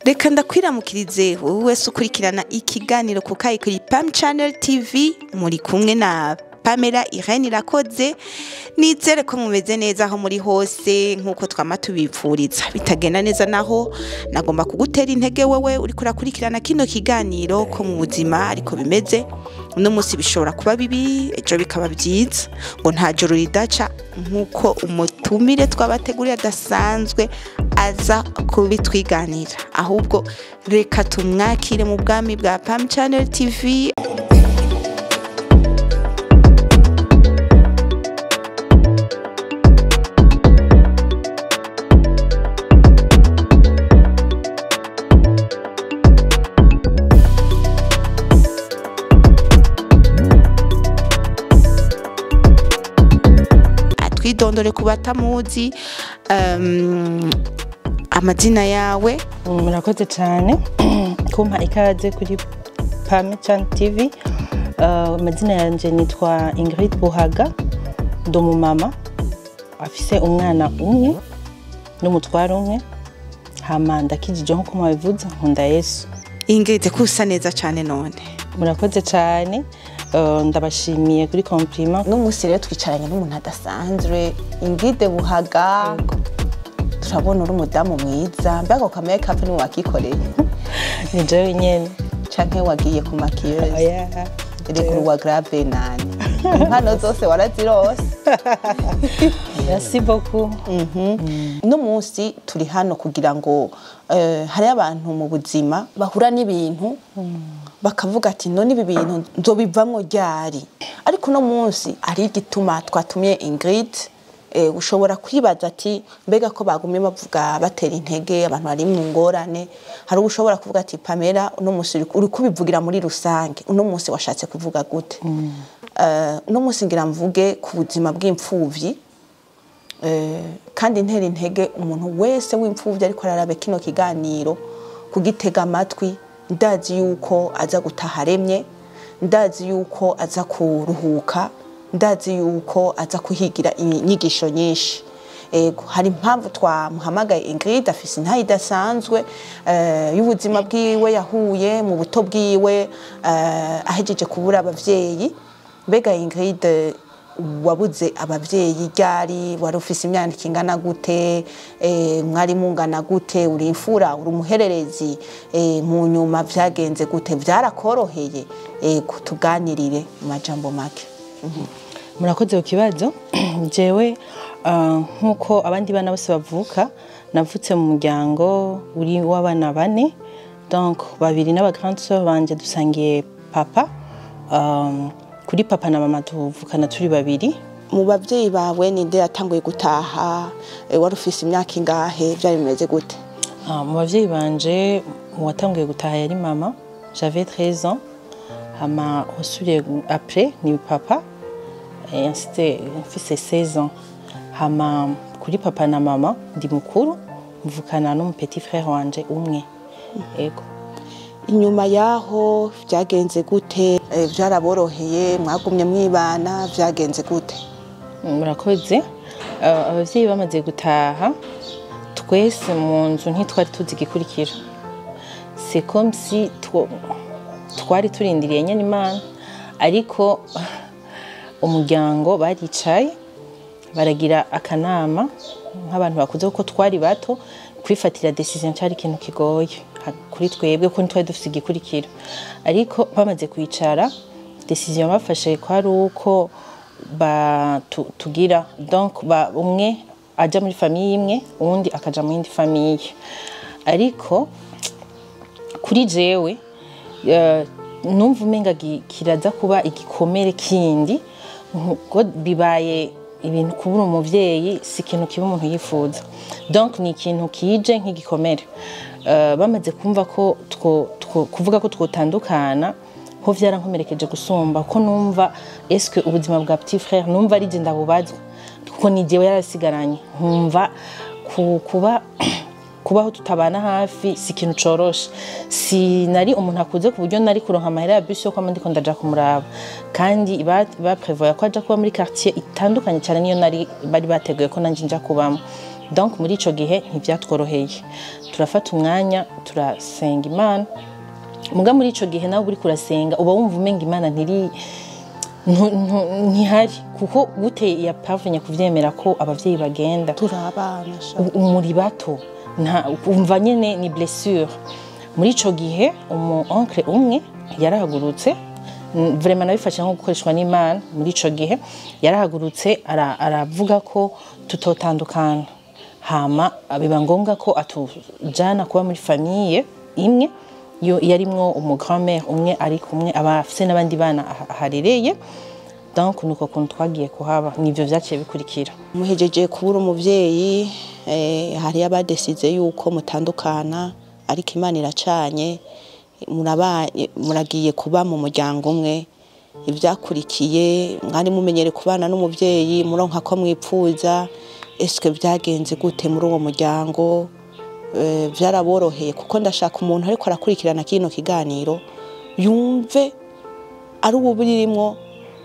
Reka ndakwiramukirize wowe wese ukurikirana ikiganiro ku Kayi kuri Pam Channel TV, muri kumwe na Pamela Irene Irakoze. Nizere ko mumeze neza aho muri hose nkuko twama tubipfuriza. Bitagenda neza naho nagomba kugutera intege wewe uri kurakurikirana kino kiganiro ko mu buzima ariko bimeze. Uno munsi bishobora kuba bibi, ejo bikaba byiza, ngo nta joro ridaca nkuko umutumire twabateguriye adasanzwe aza kubitwiganira. Ahubwo reka tumwakire mu bwami bwa Pam Channel TV. Twidondore kubatamuzi, amazina yawe. Murakoze cyane kumpa ikaze kuri Pam Channel TV. Amazina yanje nitwa Ingrid Buhaga, ndo mama afise umwana umwe n'umutwaro umwe, hama ndakijije nko mubivuze nkunda Yesu. Ingrid kusa neza cyane none. Murakoze cyane, ndabashimiye kuri compliment. N'umunsi rero twicaranye n'umuntu adasanzwe, Ingrid Buhaga. Turabona uri umudamu mwiza, mbega ko make-up ni wakikoreye? Ni jewe nyene canke wagiye ku makiyeuse? Oya, iri ku wa grave nani? Impano zose warazirose. Merci beaucoup. N'umunsi turi hano kugira ngo hari abantu mu buzima bahura n'ibintu bakavuga ati none ibi bintu nzobivamwo ryari, ariko no munsi ari igituma twatumye Ingrid. Ushobora kwibaza ati mbega ko bagumye bavuga batera intege abantu bari mu ngorane, hari ushobora kuvuga ati Pamela uno munsi uri kubivugira muri rusange, uno munsi washatse kuvuga gute? Uno munsi ngira mvuge ku buzima bw'imfuvyi, kandi ntera intege umuntu wese w'imfuvyi ariko ararabe kino kiganiro kugitega amatwi. Ndazi yuko aza gutaharemye, ndazi yuko aza kuruhuka, ndazi yuko aza kuhigira inyigisho nyinshi. Hari impamvu twamuhamagaye Ingrid, afise intayi idasanzwe y'ubuzima bwiwe yahuye mu buto bwiwe, ahejeje kubura abavyeyi. Mbega Ingrid, wabuze abavyeyi ryari? Wari ufise imyaka ingana gute? Mwari mungana gute? Uri imfura, uri umuhererezi? Mu nyuma vyagenze gute? Vyarakoroheye? Tuganirire mu majambo make. Murakoze ku kibazo. Jewe nkuko abandi bana bose bavuka, navutse mu muryango uri w'abana bane, donc babiri n'aba grande sœur banje dusangiye papa. Kuri papa na mama tuvukana turi babiri. Mu bavyeyi bawe ninde yatanguye gutaha? Wari ufise imyaka ingahe? Byari bimeze gute? Mu bavyeyi banje watanguye gutaha yari mama, j'avais 13 ans. Hama osubiye après ni papa, c'était mfise 16 ans. Hama kuri papa na mama ndi mukuru, mvukana no mu petit frère wanje umwe. Ego. Inyuma yaho vyagenze gute? Vyaraboroheye? Mwagumye mwibana? Vyagenze gute? Murakoze. Abavyeyi bamaze gutaha, twese mu nzu ntitwari tuzi gikurikira. C'est comme si twari turindiriye nyene Imana, ariko umuryango baricaye baragira akanama nk'abantu bakuze kuko twari bato. Kwifatira decision cyari ikintu kigoye kuri twebwe ko ntitwari dufite igikurikira, ariko bamaze kwicara decision bafashe ko ari uko tugira donc umwe aja muri famille imwe, uwundi akaja mu yindi famille. Ariko kuri jewe numva umenga kiraza kuba igikomere kindi, ngo bibaye ibintu kubura umuvyeyi si ikintu kiba umuntu yifuza, donc ni ikintu kije nk'igikomere. Bamaze kumva ko kuvuga ko twotandukana ho vyarankomerekeje gusumba, ko numva est-ce que ubuzima bwa petit frère numva ari je ndabubazwa, kuko ni jewe yarasigaranye. Nkumva kubaho tutabana hafi si ikintu coroshe. Sinari umuntu akuze ku buryo nari kuronka amahera ya bus yo kwa ndiko ndaja kumuraba, kandi ba prevoya ko aja kuba muri quartier itandukanye cyane niyo bari bateguye ko nanje nja kubamo. donc muri ico gihe ntivyatworoheye turafata umwanya turasenga Imana muga muri ico gihe nawe uri kurasenga uba wumva umenga Imana ntihari kuko gute yapavunye kuvyemera ko abavyeyi bagenda turabana muri bato umva nyene ni blessure muri ico gihe oncle umwe yarahagurutse vraiment nabifashe nko gukoreshwa n'Imana muri ico gihe yarahagurutse aravuga ko tutotandukana hama biba ngombwa ko atujana kuba muri famille imwe yo yarimwo grand-mère umwe ari kumwe abafise n'abandi bana harereye donc nuko kuntu twagiye kuhaba nivyo vyaciye bikurikira muhejeje kubura umuvyeyi hari abadesize yuko mutandukana ariko Imana iracanye muragiye kuba mu muryango umwe ivyakurikiye mwari mumenyere kubana n'umuvyeyi muronka ko mwipfuza eske byagenze gute muri uwo muryango vyaraboroheye kuko ndashaka umuntu ariko arakurikirana kino kiganiro yumve ari ububirimwo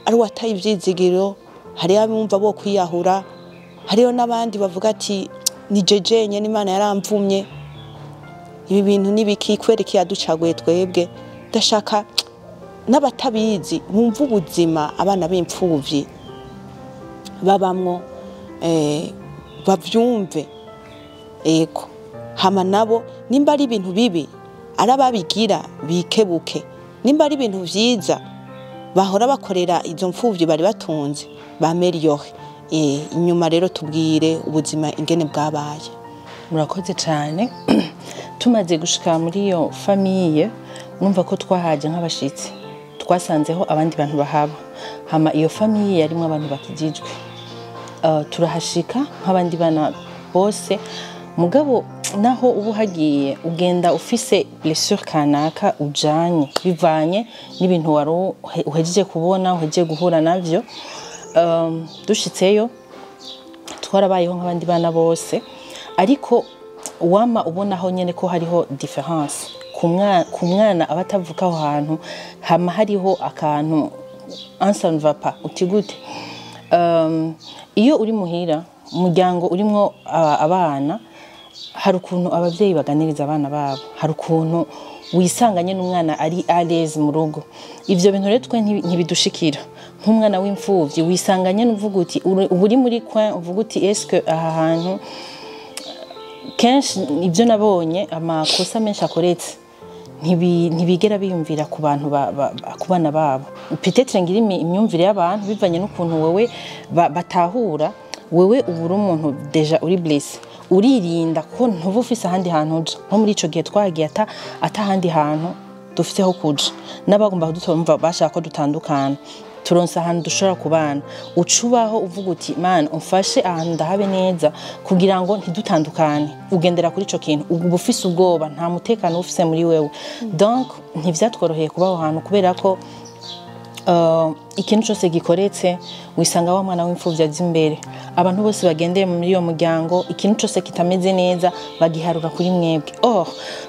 ari wataye ivyizigiro hari abumva bo kwiyahura hariyo nabandi bavuga ati ni jejenye n'Imana yaramvumye ibi bintu nibiki kwereka yaducaguye twebwe ndashaka n'abatabizi bumva ubuzima abana b'impfuvyi babamwo bavyumve ego hama nabo nimba ari ibintu bibi arababigira bikebuke nimba ari ibintu vyiza bahora bakorera izo mpfuvyi bari batunze bameliore inyuma rero tubwire ubuzima ingene bwabaye murakoze cyane tumaze gushika muri iyo famille numva ko twahaje nk'abashitsi twasanzeho abandi bantu bahaba hama iyo famille yarimwe abantu bakijijwe turahashika nk'abandi bana bose mugabo naho ubu hagiye ugenda ufise blessure kanaka ujanye bivanye n'ibintu waro uhejeje kubona uhejeje guhura navyo dushitseyo twarabayeho nk'abandi bana bose ariko wama ubonaho nyene ko hariho difference ku mwana abatavuka aho hantu hama hariho akantu ça ne va pas utigute iyo uri muhira umuryango urimwo abana hari ukuntu abavyeyi baganiriza abana babo hari ukuntu wisanganye n'umwana ari à l'aise mu rugo ivyo bintu rero twe ntibidushikira nk'umwana w'imfuvyi wisanganye n'uvuga uti uri muri coin uvuga uti est-ce que aha hantu kenshi ivyo nabonye amakosa menshi akoretse ntibigera biyumvira ku bantu ku bana babo peut-être ngira imyumvire y'abantu bivanye n'ukuntu wewe batahura wewe ubura umuntu deja uri blessé uririnda ko ntuba ufise ahandi hantu uja nko muri ico gihe twagiye atahandi hantu dufiseho kuja n'abagomba kudutumva bashaka ko dutandukana turonsa ahantu dushobora kubana ucubaho uvuga uti man umfashe ahantu ndahabe neza kugira ngo ntidutandukane ugendera kuri ico kintu uba ufise ubwoba nta mutekano ufise muri wewe donc ntivyatworoheye kubaho ahantu kubera ko ikintu cyose gikoretse wisanga wa mwana w'imfuvyi azi imbere abantu bose bagendeye muri iyo muryango ikintu cyose kitameze neza bagiharura kuri mwebwe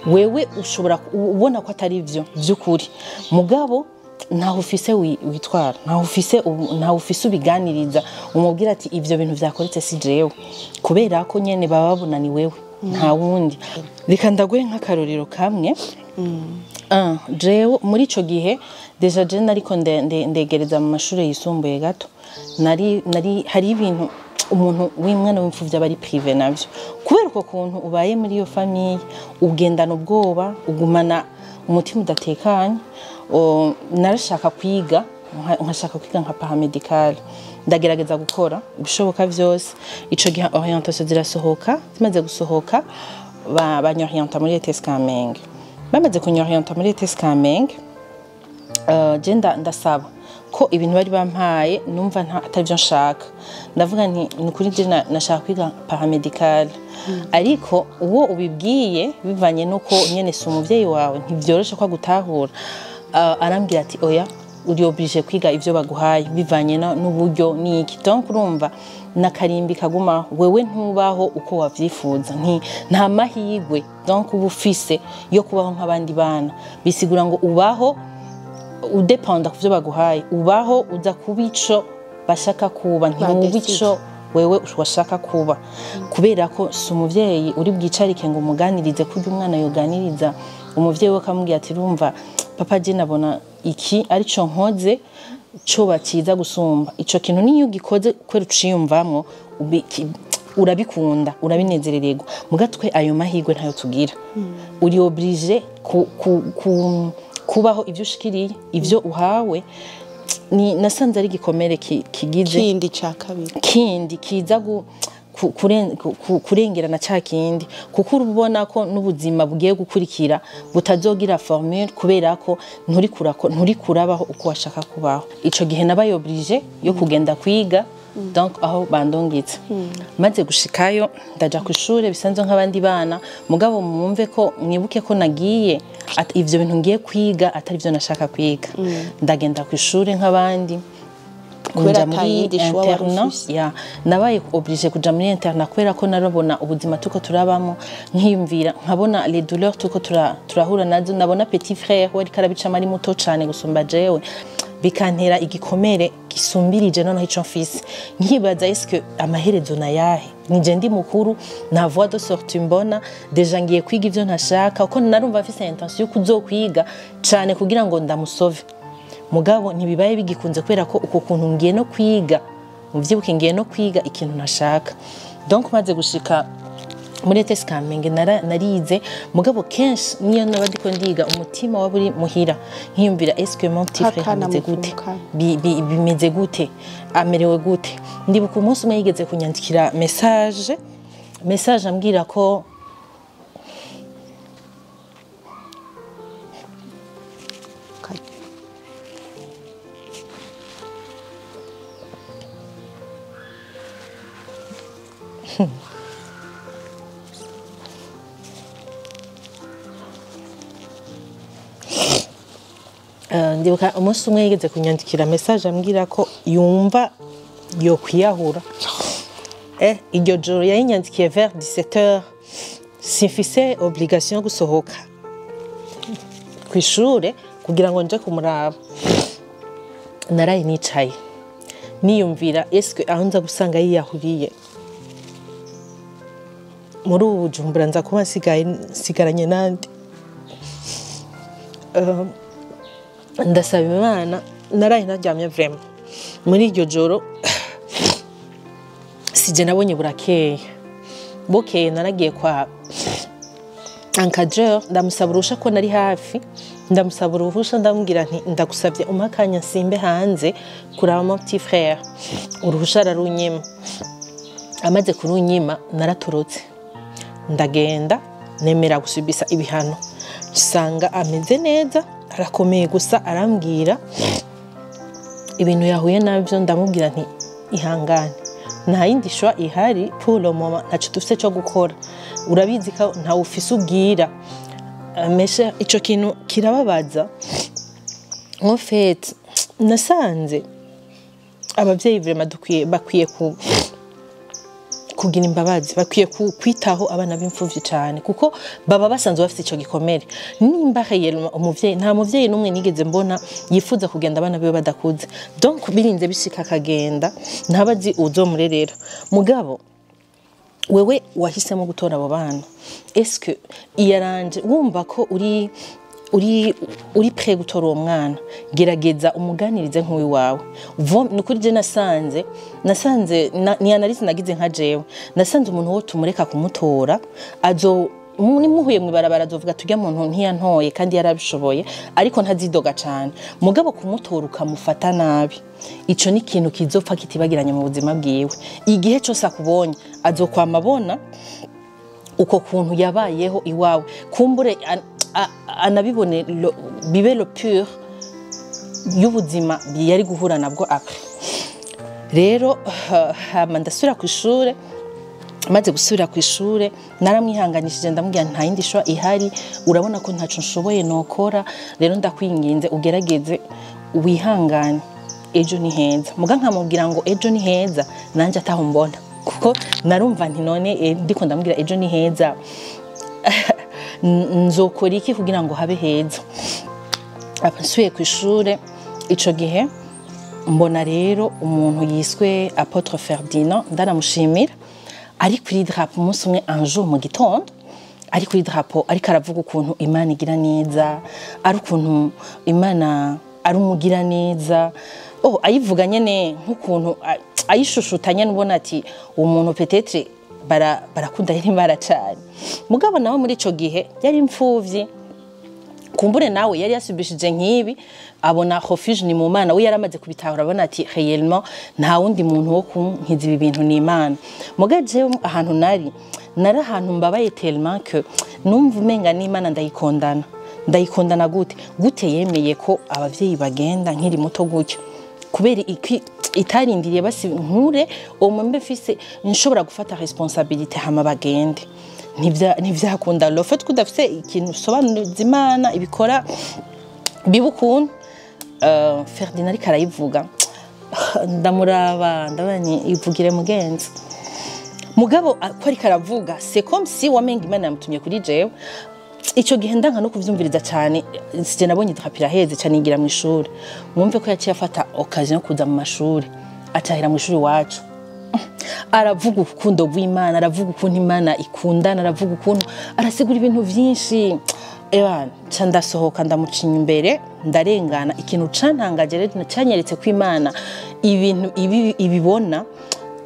wewe ushobora ubona ko atari ivyo vy'ukuri mugabo ntaho ufise witwara ntaho ufise ubiganiriza umubwira ati ivyo bintu vyakoretse si jewe kubera ko nyene baba babona ni wewe nta wundi reka ndaguhe nk'akarorero kamwe jewe muri ico gihe deja je nariko ndegereza mu mashuri yisumbuye gato hari ibintu umuntu w'umwana w'imfuvyi aba ari privé navyo kubera uko kuntu ubaye muri iyo famille ugendana ubwoba ugumana umutima udatekanye narashaka kwiga nka paramedical ndagerageza gukora ibishoboka vyose ico gihe orientation zirasohoka zimaze gusohoka banyorienta muri ETS Kamenge bamaze kunyorienta muri ETS Kamenge je ndasaba ko ibintu bari bampaye numva atavyo nshaka ndavuga nti ni kuri je nashaka kwiga paramedical ariko uwo ubibwiye bivanye nuko nyene si umuvyeyi wawe ntivyoroshe ko gutahura arambwira ati oya uri oblige kwiga ivyo baguhaye bivanye n'uburyo niki donc urumva nakarimbi kaguma wewe ntubaho uko wavyifuza nta mahigwe donc ubufise yo kubaho nk'abandi bana bisigura ngo ubaho udependa kuvyo baguhaye ubaho uza kubico bashaka kuba ntimubico wewe washaka kuba kubera ko si umuvyeyi uri bwicarike ngo umuganirize kurya umwana yoganiriza umuvyeyi we akamubwira ati rumva papa je nabona iki arico nkoze cyo bakiza gusumba ico kintu niyo gikoze kwera uciyumvamwo urabikunda urabinezerererwa mugatwe ayo mahirwe ntayo tugira uri oblige kubaho ivyo ushikiriye ivyo uhawe ni nasanze ari gikomere kigize kindi ca kabiri kindi kiza kurengerana ca kindi kuko urubona ko n'ubuzima bugiye gukurikira butazogira formule kubera ko nturi kurabaho uko washaka kubaho ico gihe nabaye oblige yo kugenda kwiga donc aho bandongitse maze gushikayo ndaja ku ishure bisanzwe nk'abandi bana mugabo mumve ko mwibuke ko nagiye ivyo bintu ngiye kwiga atari byo nashaka kwiga ndagenda ku ishure nk'abandi kubera muri internat nabaye oblige kuja muri internat kubera ko narabona ubuzima tuko turabamo nkiyumvira nkabona les douleurs tuko turahura nazo nabona petit frère wari karabica mari muto cyane gusumba jewe bikantera igikomere gisumbirije noneho ico mfise nkibaza est-ce amaherezo na yahe nije ndi mukuru na voix de sortie mbona deja ngiye kwiga ivyo ntashaka uko narumva mfise intention yo kuzokwiga cyane kugira ngo ndamusove mugabo ntibibaye bigikunze kubera ko uko kuntu ngiye no kwiga muvyibuke ngiye no kwiga ikintu ntashaka donc maze gushika muri ETS Kamenge narize mugabo kenshi niyo nabadiko ndiga umutima waburi muhira nkiyumvira est-ce mon petit frère bimeze gute bimeze gute amerewe gute ndibuka umunsi umwe yigeze kunyandikira message ambwira ko ndibuka umunsi umwe yigeze kunyandikira message ambwira ko yumva yo kwiyahura iryo joro yayinyandikiye vers 17h simfise obligation gusohoka ku ishure kugira ngo nje kumuraba naraye nicaye niyumvira est-ce aho nza gusanga yiyahuriye muri ubu Bujumbura nza kuba sigaranye nandi ndasaba Imana naraye naryamye vraiment muri iryo joro sije nabonye burakeye bokeye naragiye kwa encadreur ndamusaba uruhusha ko nari hafi ndamusaba uruhusha ndamubwira nti ndagusabye umakanya simbe hanze kuraba mon petit frère uruhusha ararunyima amaze kurunyima naratorotse ndagenda nemera gusubisa ibihano nsanga ameze neza arakomeye gusa arambwira ibintu yahuye nabyo ndamubwira nti ihangane nta yindi shwa ihari pour le moment ntaco dufise cyo gukora urabizi ko nta ufise ubwira mesha ico kintu kirababaza en fait nasanze abavyeyi vraiment bakwiye kugira imbabazi bakwiye kwitaho abana b'imfuvyi cyane kuko baba basanzwe bafite ico gikomere nimba reyel umuvyeyi nta muvyeyi numwe nigeze mbona yifuza kugenda abana biwe badakuze donc birinze bishika akagenda ntabazi uzomurerera mugabo wewe wahisemo gutora abo bana est-ce que iyaranje wumva ko uri prêt gutora uwo mwana gerageza umuganirize nk'uwi wawe nukuri je nasanze ni analyse nagize nka jewe nasanze umuntu wo tumureka kumutora muhuye mwibarabara azovuga tujya muntu ntiyantoye kandi yarabishoboye ariko ntazidoga cyane mugabo kumutora ukamufata nabi ico ni ikintu kizopfa kitibagiranye mu buzima bwiwe igihe cyose akubonye azokwamabona uko kuntu yabayeho iwawe kumbure anabibone bibe le pur y'ubuzima yari guhura nabwo après rero ndasubira ku ishure maze gusubira ku ishure naramwihanganishije ndamubwira nta yindi shwa ihari urabona ko ntaco nshoboye nokora rero ndakwinginze ugerageze wihangane ejo ni heza muga nkamubwira ngo ejo ni heza nanje ataho mbona kuko narumva nti none ndiko ndamubwira ejo ni heza nzokora iki kugira ngo habe heza abasuye ku ishure ico gihe mbona rero umuntu yiswe Apotre Ferdinand ndanamushimira ari kuri drapo umunsi umwe un jour mu gitondo ari kuri drapo ariko aravuga ukuntu Imana igira neza ari ukuntu Imana ari umugira neza ayivuga nyene nk'ukuntu ayishushutanya nubona ati uwo muntu peut-être barakunda yari baracane mugabo nawe muri ico gihe yari imfuvyi kumbure nawe yari yasubishije nk'ibi abona refuge ni mu Mana we yaramaze kubitahura abona ati réellement nta wundi muntu wo kunkiza ibi bintu ni Imana mugaje ahantu nari ahantu mbabaye tellement que numva umenga ni Imana ndayikondana gute yemeye ko abavyeyi bagenda nkiri muto gutyo kubera itarindiriye basi nkure umwe mfise nshobora gufata responsabilité hama bagende ntivyakunda le fait kudafise ikintu sobanuza Imana ibikora bibukun Ferdinand ariko arayivuga ndamuraba ndabanye ivugire mugenzi mugabo ko ariko aravuga c'est comme si wamenga Imana yamutumye kuri jewe ico gihe ndanka no kuvyumviriza cyane sije nabonye drapira heze cyane ngira mu ishuri mwumve ko yaciye afata occasion kuza mu mashuri atahira mu ishuri wacu aravuga urukundo rw'Imana aravuga ukuntu Imana ikundana aravuga ukuntu arasigura ibintu vyinshi ca ndasohoka ndamucinya imbere ndarengana ikintu cantangaje rero cyanyeretse ko Imana ibintu ibibona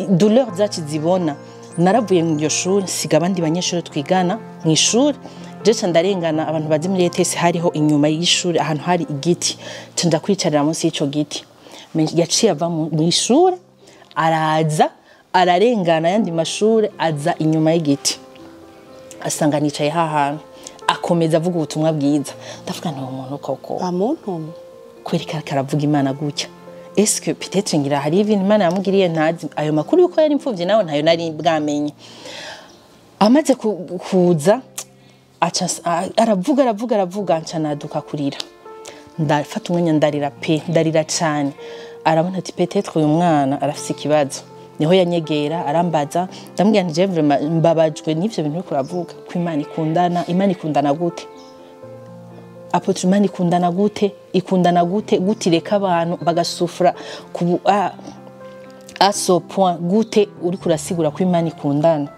douleur zacu zibona naravuye mu iryo shuri siga abandi banyeshuri twigana mu ishuri jecha ndarengana abantu bazi muri ETS hariho inyuma y'ishuri ahantu hari igiti canja kwicarira munsi y'ico giti yaciye ava mu ishuri araza ararengana yandi mashuri aza inyuma y'igiti asanga nicaye hahantu akomeza avuga ubutumwa bwiza ndavuga nta umuntu koko amuntu kwereka karavuga Imana gutya est-ce que peut-être ngira hari ibintu Imana yamugiriye ntazi ayo makuru yuko yari imfuvyi nawe ntayo nari bwamenye amaze kuza aravuga ncanaduka kurira ndafata umwanya ndarira cyane arabona ati peut-être uyu mwana arafise ikibazo niho yanyegera arambaza ndamubwira nti vraiment mbabajwe n'ivyo bintu biko ravuga ko Imana ikundana gute Apotre Imana ikundana gute gutireka abantu bagasufura ku à ce point gute uri kurasigura ko Imana ikundana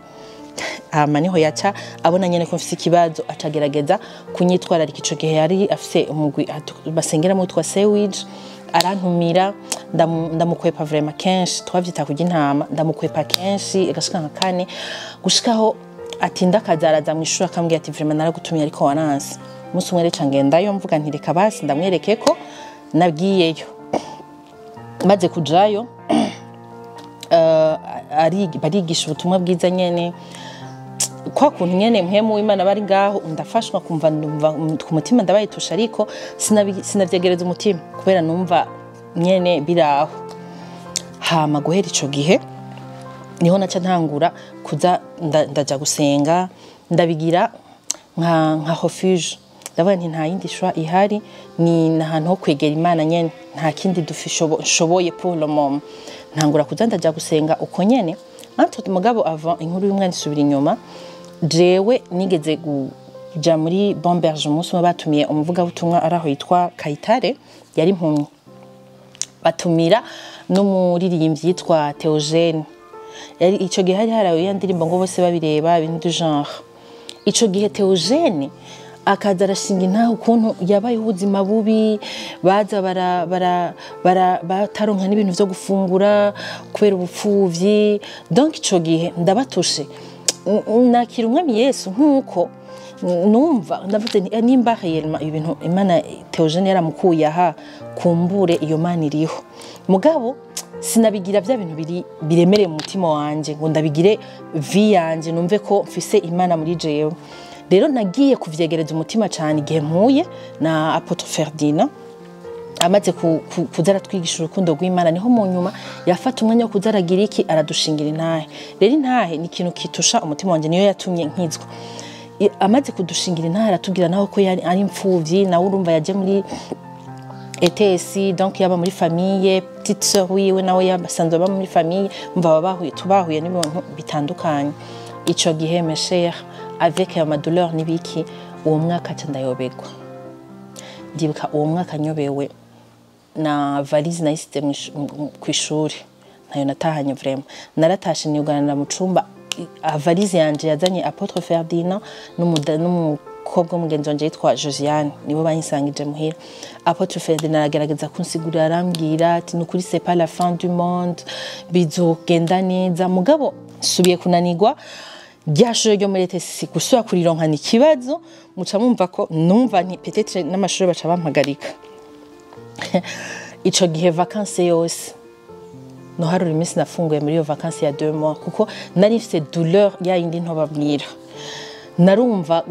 niho yaca abona nyene ko mfise ikibazo acagerageza kunyitwararika ico gihe yari afise umugwi basengera mu twa sewage arantumira ndamukwepa vraiment kenshi twavyita kujya intama ndamukwepa kenshi agashika nka kane gushikaho atinda kazaraza mu ishuri akambwira ati vraiment naragutumiye ariko waranse umunsi umwe reca ngendayo mvuga nti reka basi ndamwereke ko nabwiyeyo maze kujayo barigisha ubutumwa bwiza nyene kwa kuntu nyene mpemu w'Imana bari ngaho ndafashwa kumva ku mutima ndabayitusha ariko sinavyegereza umutima kubera numva nyene biraho hama guhera ico gihe niho naca ntangura kuza ndaja gusenga ndabigira nka refuge ndavuga nti nta yindi shwa ihari ni nahantu ho kwegera Imana nyene nta kindi dufishoboye pour le moment ntangura kuza ndaja gusenga uko nyene mugabo avant inkuru y'umwana isubira inyuma jewe nigeze kuja muri Bomberge umunsi batumiye umuvuga butumwa araho yitwa Kayitare yari impumyi batumira n'umuririmbyi yitwa Theogene yari ico gihe hari harawe yandirimbo ngo bose babireba ibintu du genre ico gihe Theogene akaza arashinga intaho ukuntu yabaye ubuzima bubi baza bataronka n'ibintu vyo gufungura kubera ubupfuvyi donc ico gihe ndabatushe nakira umwami Yesu nkuko numva ndavuze nimba réellement ibintu Imana Theogene yaramukuye aha kumbure iyo Mana iriho mugabo sinabigira bya bintu biremereye mu mutima wanje ngo ndabigire vie yanje numve ko mfise Imana muri jewe rero nagiye kuvyegereza umutima cyane igihe mpuye na Apotre Ferdinand amaze kuzara twigisha urukundo rw'Imana niho mu nyuma yafata umwanya wo kuzaragira iki aradushingira intahe rero intahe ni ikintu kitusha umutima wanje niyo yatumye nkizwa amaze kudushingira intahe aratubwira naho ko ari imfuvyi nawe urumva yaje muri ETS donc yaba muri famille petite sœur wiwe nawe yabasanzwe ba muri famille mva tubahuye n'ibintu bitandukanye ico gihe mes chers avec ma douleur nibiki uwo mwaka ndayobegwa ndibuka uwo mwaka nyobewe na valise nayisize kw'ishuri ntayo natahanye vraiment naratashe niyuganira mu cumba valise yanje yazanye Apotre Ferdinand n'umukobwa w'umugenzi wanje yitwa Josiane nibo bayinsangije muhira. Apotre Ferdinand aragerageza kunsigurira arambwira ati nukuri c'est pas la fin du monde bizogenda neza mugabo subiye kunanirwa ryashuri ryo muri ETS gusubira kurironkana ikibazo muca mumva ko numva nti peut-être n'amashuri baca bampagarika. Ico gihe vacances yose no haruri iminsi nafunguye muri iyo vacances ya 2 mois kuko nari mfite douleur ya yindi ntobabwira narumva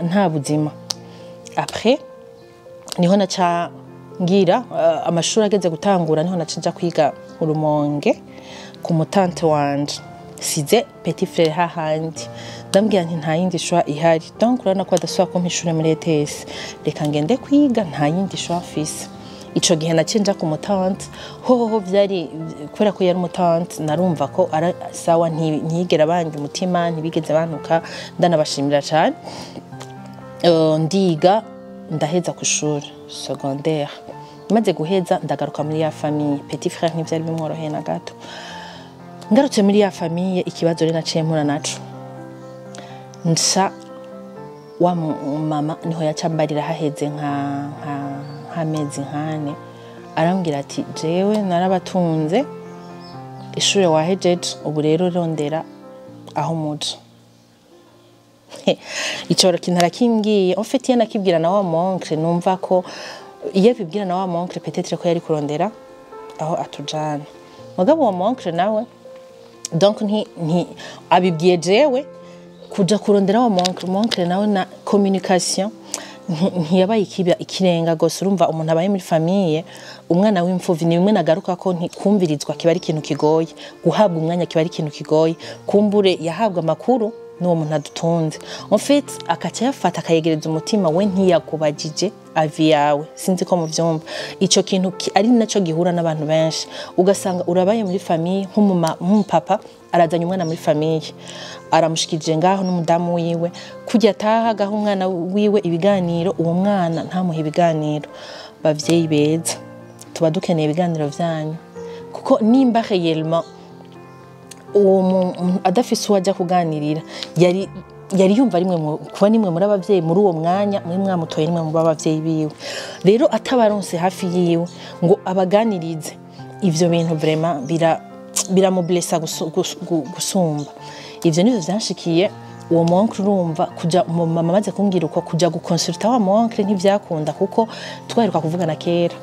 nta buzima. Après niho naca ngira amashuri ageze gutangura niho nacija kwiga mu Rumonge ku mutante wanje size petit frère hahandi ndambwira nti nta yindi shwa ihari donc urana ko adasubira ko mpishure muri ETS reka ngende kwiga nta yindi shwa afise. Ico gihe nacenja ku mutante hoho vyari kubera ko yari umutante narumva ko ara sawa ntiyigera banje umutima ntibigeze bantuka ndanabashimira cyane. Ndiga ndaheza ku shuri secondaire maze guheza ndagaruka muri ya famille petit frère ntivyari bimworoheye na gato. Ngarutse muri ya famille ikibazo rero naciye mpura naco nsa wa mama niho yacambarira haheze nk'amezi nkane arambwira ati jewe narabatunze ishure wahejeje ubu rero rondera aho muja. Ico kinara kimbwiye en fait yana kibwira na wa moncle numva ko iyo bibwira na wa moncle peut-être ko yari kurondera aho atujana mugabo wa moncle nawe donc nti abibwiye jewe kuja kurondera wa moncle nawe na communication ntiyabaye ikirenga gose urumva umuntu abaye muri famille umwana w'imfuvi ni bimwe nagaruka ko kumvirizwa kiba ari ikintu kigoye guhabwa umwanya kiba ari ikintu kigoye kumbure yahabwa makuru n'uwo muntu adutunze en fait akaca yafata akayegereza umutima we ntiyakubajije avi yawe sinzi ko muvyumva ico kintu ari naco gihura n'abantu benshi ugasanga urabaye muri famille nk'umupapa arazanye umwana muri famille aramushikije ngaho n'umudamu wiwe kujya atahagaho umwana wiwe ibiganiro uwo mwana ntamuha ibiganiro. Bavyeyi beza tuba dukeneye ibiganiro vyanyu kuko nimba réellement uwo adafise uwajya kuganirira yari yumva rimwe kuba nimwe muri abavyeyi muri uwo mwanya muri mwamutoye nimwe mu babavyeyi biwe rero atabaronse hafi yiwe ngo abaganirize ivyo bintu vraiment biramublessa gusumba. Ivyo nivyo vyanshikiye uwo moncle urumva kuja mama maze kumbwira uko kuja gukonsulta wa moncle ntivyakunda kuko twaheruka kuvugana kera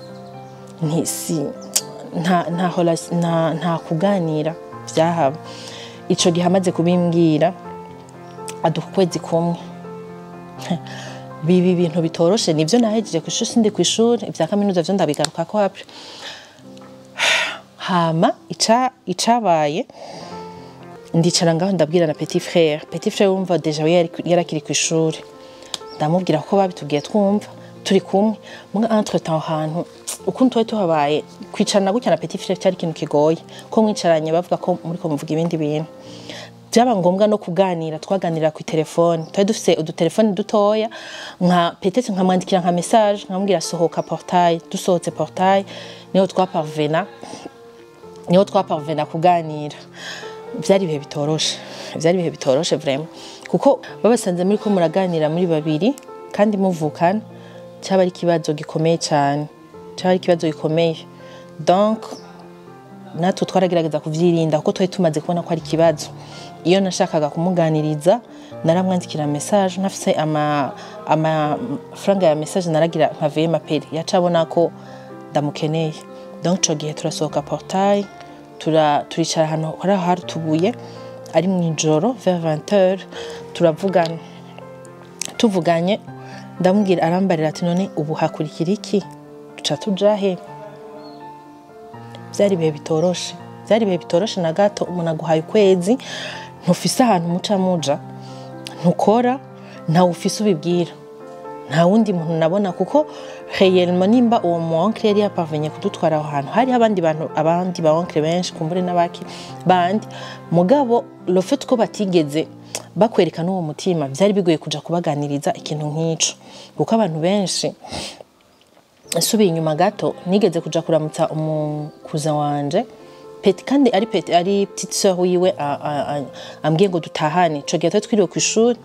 nta kuganira vyahaba. Ico gihe amaze kubimbwira aduka kwezi kumwe bibi bintu bitoroshe nivyo nahejeje kw'ishuri sindi kw'ishuri ivya kaminuza vyo ndabigaruka ko hapi hama icabaye ndicara ngaho ndabwira na petit frère wumva deja yarakiri kw'ishuri ndamubwira ko babitubwiye twumva turi kumwe muga entre temps hantu ukuntu twari tuhabaye kwicarana gutya na petit frère cyari ikintu kigoye ko mwicaranye bavuga ko muri ko muvuga ibindi bintu byaba ngombwa no kuganira twaganira ku telefone twari dufise udutelefone dutoya nka peut-être nkamwandikira nka message nkamubwira sohoka portail dusohotse portail niho twaparvena kuganira. Vyari ibihe bitoroshe vraiment kuko babasanze muri ko muraganira muri babiri kandi muvukana cyaba ari kibazo gikomeye cyane donc natwe twaragerageza kuvyirinda kuko twari tumaze kubona ko ari kibazo. Iyo nashakaga kumuganiriza naramwandikira message ntafise ama franga ya message naragira nkavuye maperi yacabona ko ndamukeneye donc cyo gihe turasohoka portail turicara hano hari tubuye ari mu ijoro vers 20h tuvuganye ndamubwira arambarira ati none ubu hakurikira iki tuca tujahe. Vyari bihe bitoroshe na gato umuntu aguhaye ukwezi ntufise ahantu muca ntukora nta ufise ubibwira nta wundi muntu nabona kuko réellement nimba uwo moncle yari yaparvenye kudutwara aho hantu hari abandi ba oncle benshi kumbure n'abaki bandi mugabo le fait ko batigeze bakwereka n'uwo mutima byari bigoye kuja kubaganiriza ikintu nk'ico kuko abantu benshi subiye inyuma gato nigeze kuja kuramutsa umukuza wanje peti kandi ari petite sœur wiwe ambwiye ngo dutahane ico gihe twiriwe ku ishuri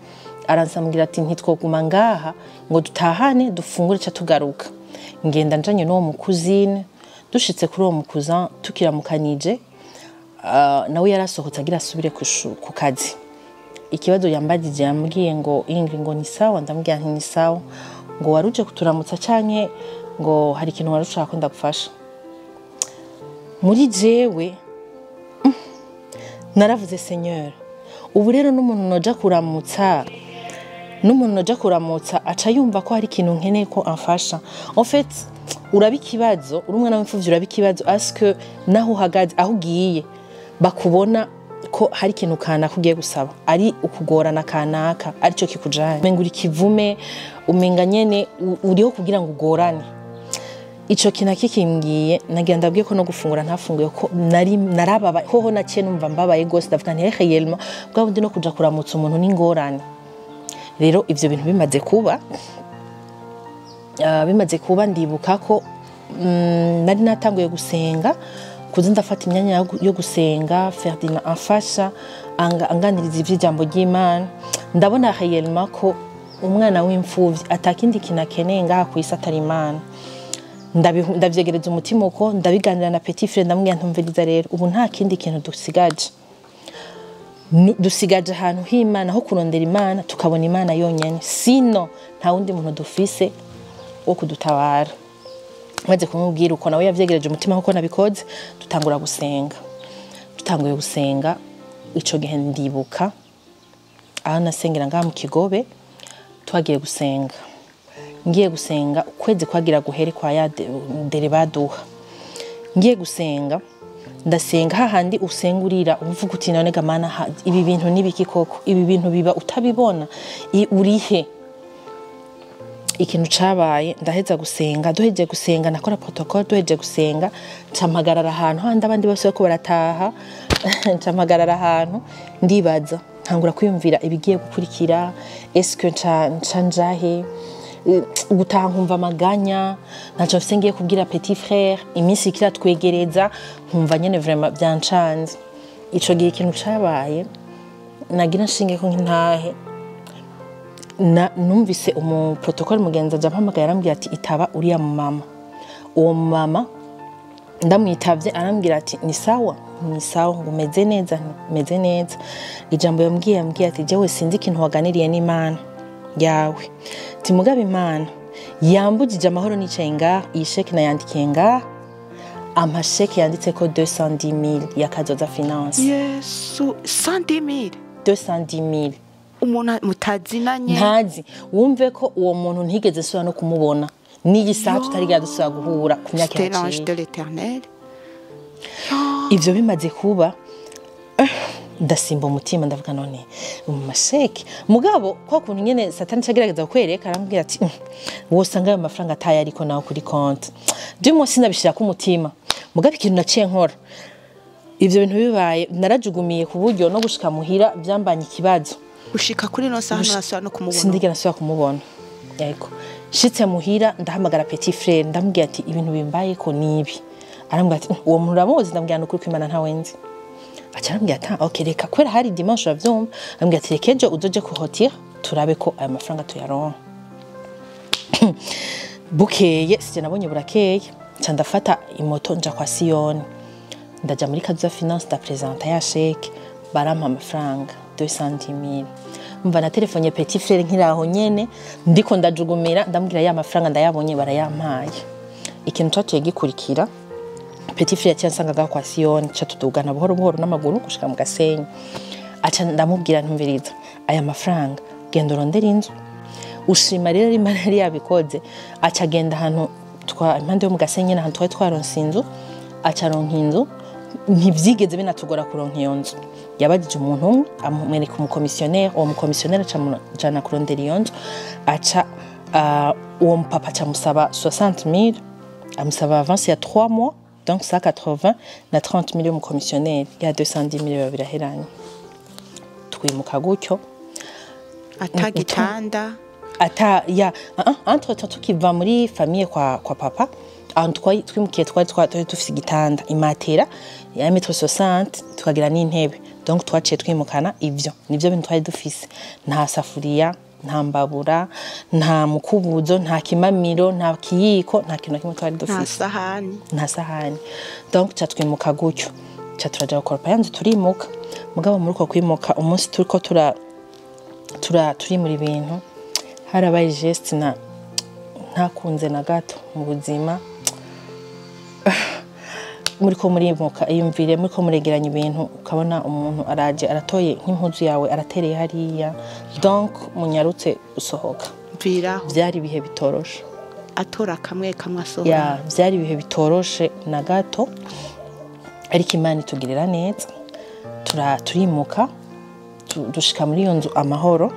aransambwira ati ntitwoguma ngaha ngo dutahane dufungure ca tugaruka ngenda njanye n'uwo mukuzine dushitse kuri uwo mukuza tukiramukanije nawe yarasohotse agira asubire ku kazi ikibazo yambagije yambwiye ngo Ingrid ngo ni sawa ndambwira nti ni sawa ngo waruje kuturamutsa canke ngo hari ikintu warushaka ko ndagufasha muri jewe naravuze Seigneur ubu rero n'umuntu noja kuramutsa aca yumva ko hari ikintu nkeneye ko amfasha en fait uraba ikibazo uri umwana w'imfuvyi uraba ikibazo aske naho uhagaze aho ugiye bakubona ko hari ikintu kanaka ugiye gusaba ari ukugorana kanaka arico kikujanye umenga uri kivume umenga nyene uriho kugira ngo ugorane ico kintu kikimbwiye nagira ndabwiye ko no gufungura ntafunguye ko narababa hoho naciye numva mbabaye gose ndavuga nti réellement bwa bundi no kuja kuramutsa umuntu n'ingorane rero ivyo bintu bimaze kuba ndibuka ko nari natanguye gusenga kuza ndafata imyanya yo gusenga Ferdinand amfasha anganiriza ivy'ijambo ry'Imana ndabona réellement ko umwana w'imfuvyi atakindi kinakeneye ngaha kwisi atari Imana ndavyegereza umutima uko ndabiganira na petit frère ndamubwira ntumviriza rero ubu nta kindi kintu dusigaje ahantu h'Imana ho kurondera Imana tukabona Imana yonyene sino nta wundi muntu dufise wo kudutabara maze kumubwira uko nawe yavyegereje umutima uko nabikoze dutangura gusenga dutanguye gusenga ico gihe ndibuka aho nasengera ngaha mu Kigobe twagiye gusenga ngiye gusenga ukwezi kwagira guhere kwa ya dere baduha ngiye gusenga ndasenga hahandi usengurira uvuga uti none gamana ibi bintu nibiki koko ibi bintu biba utabibona urihe ikintu cabaye ndaheza gusenga duheje gusenga nakora protocole duheje gusenga ncamagarara ahantu handi abandi bose bako barataha ncamagarara ahantu ndibaza ntangura kwiyumvira ibigiye gukurikira est-ce njahe gutaha nkumva amaganya naco mfise ngiye kubwira petit frère iminsi ikira twegereza nkumva nyene vraiment byancanze ico gihe ikintu cabaye nagira nshinge ko ntahe numvise protocole mugenza jampamagaye arambwira ati itaba uriya mama uwo mama ndamwitavye arambwira ati ni sawa ngo meze neza ijambo yambwiye ati jewe sinzi ikintu waganiriye n'Imana yawe timugabe Imana yambujije amahoro nicaye ngaha iyi sheke nayandikiye ngaha amasheke yanditse ko 210,000 ya Kazoza Finance Yesu 210,000 umuntu mutazinanye ntazi wumve ko uwo muntu ntigeze sura no kumubona n'iyi saha tutariga dusaba guhura ku myaka yaciye de l'Éternel ivyo bimaze kuba ndasimba umutima ndavuga none mu masheke mugabo kwa kuntu nyene satani cagerageza kwereka arambwira ati wosanga ayo mafaranga ataye ariko nawo kuri konti byo sinabishira ku mutima mugabo ikintu naciye nkora ivyo bintu bibaye narajugumiye ku buryo no gushika muhira byambanye ikibazo ushika kuri no saha nasubira no kumubona sindigera nasubira kumubona yego shitse muhira ndahamagara petit frère ndamubwira ati ibintu bimbaye ko nibi arambwira ati uwo muntu uramuzi ndambwira no kuri kwimana ntawenzi acarambwira ati okay reka kwera hari dimanche uravyumva arambwira ati rekejo uzoje ku hotel turabe ko aya mafaranga tuyaronka bukeye sije nabonye burakeye ca ndafata imoto nja kwa Siyoni ndaja muri Kazoza Finance da presenta ya sheke barampa amafaranga 210,000 mva na telefone petit frère nkiraho nyene ndiko ndajugumira ndambwira ya mafaranga ndayabonye barayampaye ikintu caciye gikurikira petit frère cyansanga kwa Siyoni catudugana buhoro buhoro n'amaguru gushika mu Gasenyi aca ndamubwira ntumviriza aya mafaranga genda urondera inzu ushima rero Imana yari yabikoze aca genda ahantu impande yo mu Gasenyi n'ahantu twari twaronse inzu aca ronka inzu ntivyigeze binatugora kuronka iyo nzu yabajije umuntu umwe amwereka umukomisiyoneri uwo mukomisiyoneri acamujana kurondera iyo nzu aca uwo mupapa acamusaba 60,000 amusaba avance ya 3 mois donc 180 na 30,000 y'umukomisiyoneri ya 210,000 biraheranye twimuka gutyo atagitanda ata ya entre temps tukiva muri famille kwa papa ahantu twimukiye twari dufise igitanda imatera ya 160 m tukagira n'intebe donc twaciye twimukana ivyo nivyo bintu twari dufise nta safuriya nta mbabura nta mukubuzo nta kimamiro nta kiyiko nta kintu kimwe twari dufise nta sahani donc twatwimuka gutyo turaja gukora yanzu turimuka mugabo muri ko kwimuka umunsi turiko turi muri bintu harabaye geste ntakunze na gato mu buzima muri ko murimuka iyumvire muri ko muregeranya ibintu ukabona umuntu araje aratoye nk'impuzu yawe aratereye hariya donc munyarutse usohoka byari bihe bitoroshe atora kamwe asohora byari bihe bitoroshe na gato ariko Imana itugirira neza turimuka dushika muri iyo nzu amahoro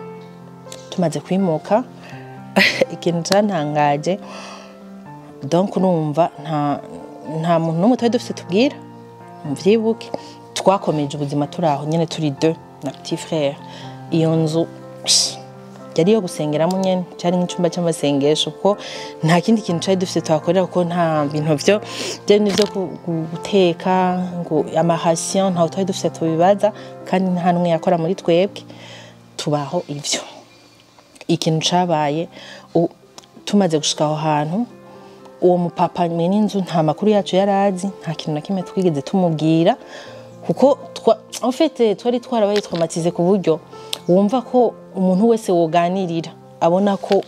tumaze kwimuka ikintu cyantangaje donc numva nta muntu n'umwe twari dufite tubwira muvyibuke twakomeje ubuzima turaho nyene turi deux na petit frère iyo nzu yari yo gusengeramo nyene cyari nk'icumba cy'amasengesho kuko nta kindi kintu cyari dufite twakorera kuko nta bintu byo nivyo guteka ngo amahation nta twari dufite tubibaza kandi nta numwe yakora muri twebwe tubaho ivyo ikintu cabaye tumaze gushika aho hantu uwo mupapa mwene inzu nta makuru yacu yarazi nta kintu na kimwe twigeze tumubwira kuko en fait twari twarabaye traumatize ku buryo wumva ko umuntu wese woganirira abona ko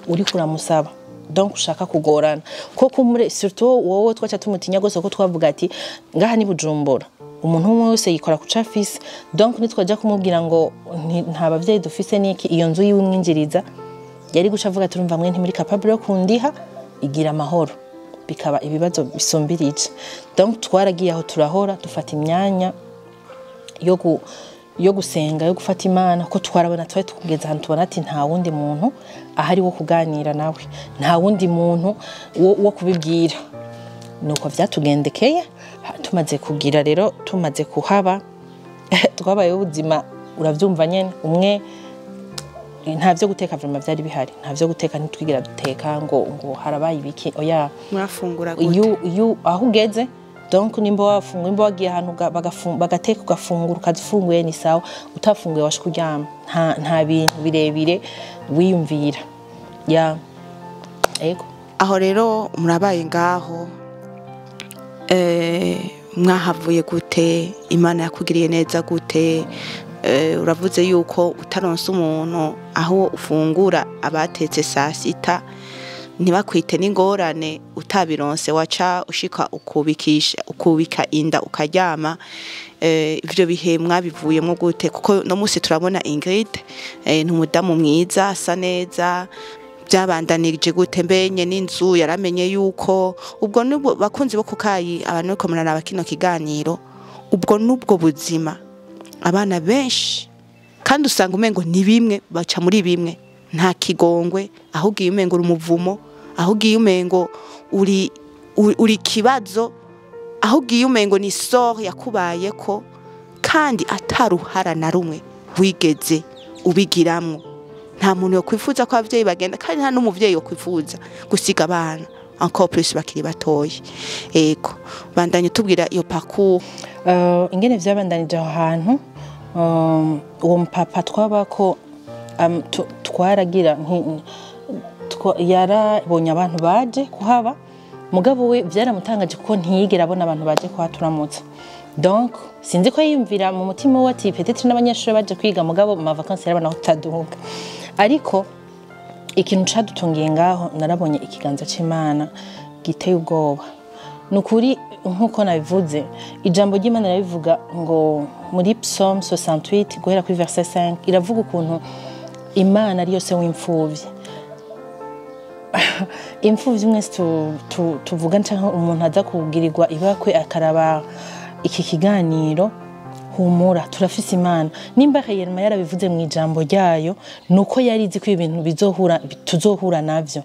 uri kuramusaba donc ushaka kugorana ko kumure surtout wowe twacha tumutinya gose ko twavuga ati ngaha ni Bujumbura umuntu wese yikora kuca fise donc nitwaja kumubwira ngo nta bavyeyi dufise niki iyo nzu yiwe mwinjiriza yari guca avuga turumva mwe nti muri capable yo kundiha igira amahoro bikaba ibibazo bisombirije donc twaragiye aho turahora dufata imyanya yo gusenga yo gufata Imana ko twarabona twari tukugeza ahantu tubona ati nta wundi muntu ahari wo kuganira nawe nta wundi muntu wo kubibwira nuko vyatugendekeye tumaze kugira rero tumaze kuhaba twabaye ubuzima uravyumva nyene umwe nta byo guteka vraiment byari bihari nta byo guteka ntitwigira duteka ngo harabaye ibiki oya murafungura gute iyo aho ugeze donc nimba wagiye ahantu bagateka ugafungura ukazifunguye ni sawa utafunguye washe kuryama nta bintu birebire wiyumvira ego aho rero murabaye ngaho mwahavuye gute Imana yakugiriye neza gute uravuze yuko utaronse umuntu aho ufungura abatetse saa sita ntibakwite n'ingorane utabironse waca ushika ukubika inda ukaryama ivyo bihe mwabivuyemo gute kuko no musi turabona Ingrid n'umudamu mwiza asa neza byabandanirije gute mbenye n'inzu yaramenye yuko ubwo nubwo bakunzi bo kukayi abantu ko munaraba kino kiganiro ubwo nubwo buzima abana benshi kandi usanga umengo ni bimwe baca muri bimwe nta kigongwe aho ugiye umengo umuvumo aho ugiye umengo uri kibazo aho ugiye umengo ni sort yakubaye ko kandi ataruhara na rumwe wigeze ubigiramwo nta muntu yo kwifuza ko abavyeyi bagenda kandi nta n'umuvyeyi yo kwifuza gusiga abana encore plus bakiri batoyi ego bandanye tubwira iyo parcours ingene vyabandanije aho hantu uwo mpapa twabako twaragira yarabonye abantu baje kuhaba mugabo we vyaramutangaje kuko ntiyigera abona abantu baje kuhaturamutsa donc sinzi ko yimvira mu mutima we ati peut-être n'abanyeshuri baje kwiga mugabo ma vacances yarabana kutaduhuga ariko ikintu cadutungiye ngaho narabonye ikiganza c'Imana giteye ubwoba nukuri nkuko nabivuze ijambo ry'Imana rirabivuga ngo muri Psalm 68 guhera kuri verset 5 iravuga ukuntu Imana ari yose w'imfuvyi imfuvyi mwese tuvuga ncanka umuntu aza kugirirwa ibakwe akaraba iki kiganiro humura turafise Imana nimba Yerema yarabivuze mu ijambo ryayo nuko yarizi ko ibintu tuzohura navyo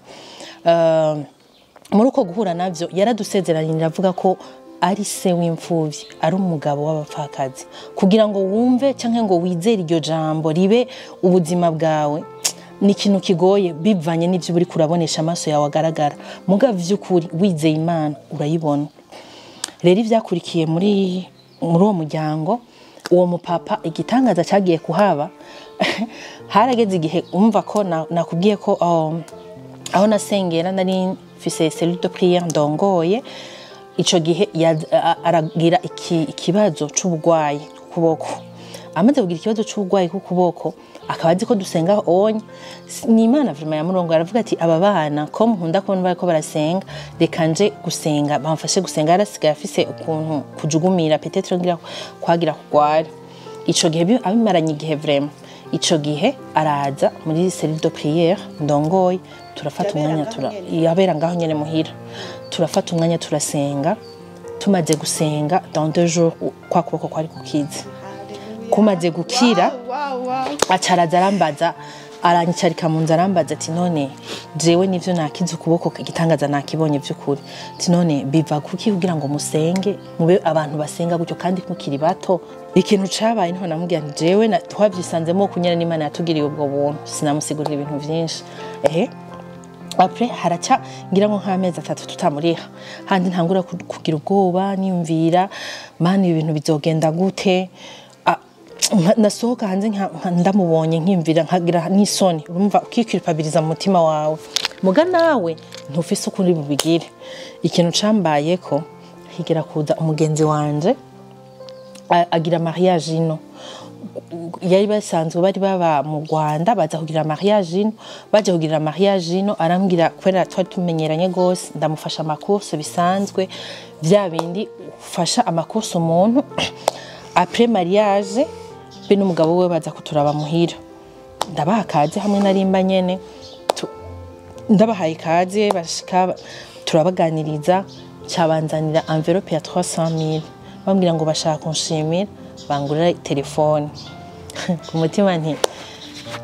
muri uko guhura navyo yaradusezeranira avuga ko ari se w'imfuvyi ari umugabo w'abapfakazi kugira ngo wumve canke ngo wizere iryo jambo ribe ubuzima bwawe ni ikintu kigoye bivanye n'ivyo uri kurabonesha amaso yawe agaragara mugabo vy'ukuri wizeye Imana urayibona rero ivyakurikiye muri uwo muryango uwo mupapa igitangaza cagiye kuhaba harageze igihe umva ko nakubwiye ko aho nasengera nari mfise cellule de prière ndongoye ico gihe aragira ikibazo c'ubugwayi kuboko amaze kugira ikibazo c'ubugwayi kuboko akaba azi ko dusenga onye ni Imana vraiment yamurongo aravuga ati aba bana ko nkunda kubona bariko barasenga reka nje gusenga bamfashe gusenga arasigaye afise ukuntu kujugumira peut-être ngira kwagira kugwara ico gihe abimaranye igihe vraiment ico gihe araza muri cellule de prière ndongoye turafata umwanya yabera ngaho nyene muhira turafata umwanya turasenga tumaze gusenga dans 2 jours kwa kuboko kwari kukiza kumaze gukira acaraza arambaza aranyicarika mu nzara arambaza ati none jewe nivyo nakize ukuboko igitangaza nakibonye vy'ukuri ati none biva kuki kugira ngo musenge mube abantu basenga gutyo kandi mukiri bato ikintu cabaye niho namubwira nti jewe twavyisanzemo kunyara n'Imana yatugiriye ubwo buntu sinamusigurira ibintu vyinshi après haraca ngira ngo nk'amezi 3 tutamuriha handi ntangura kugira ubwoba niyumvira mani ibintu bizogenda gute nasohoka hanze ndamubonye nkimvira nkagira n'isoni urumva ukikiripabiliza mu mutima wawe muga nawe ntufise ukuri bubigire ikintu cambaye ko higera kuza umugenzi wanje agira mariage ino yari basanzwe bari baba mu Rwanda baza kugira mariage ino baje kugira mariage ino arambwira kwera twari tumenyeranye gose ndamufasha amakurso bisanzwe vya bindi ufasha amakurso umuntu après mariage be n'umugabo we baza kuturaba muhira ndabaha kaze hamwe narimba nyene ndabahaye kaze bashika turabaganiriza cabanzanira envelope ya 300,000 bambwira ngo bashaka kunshimira bangurira telefone ku mutima nti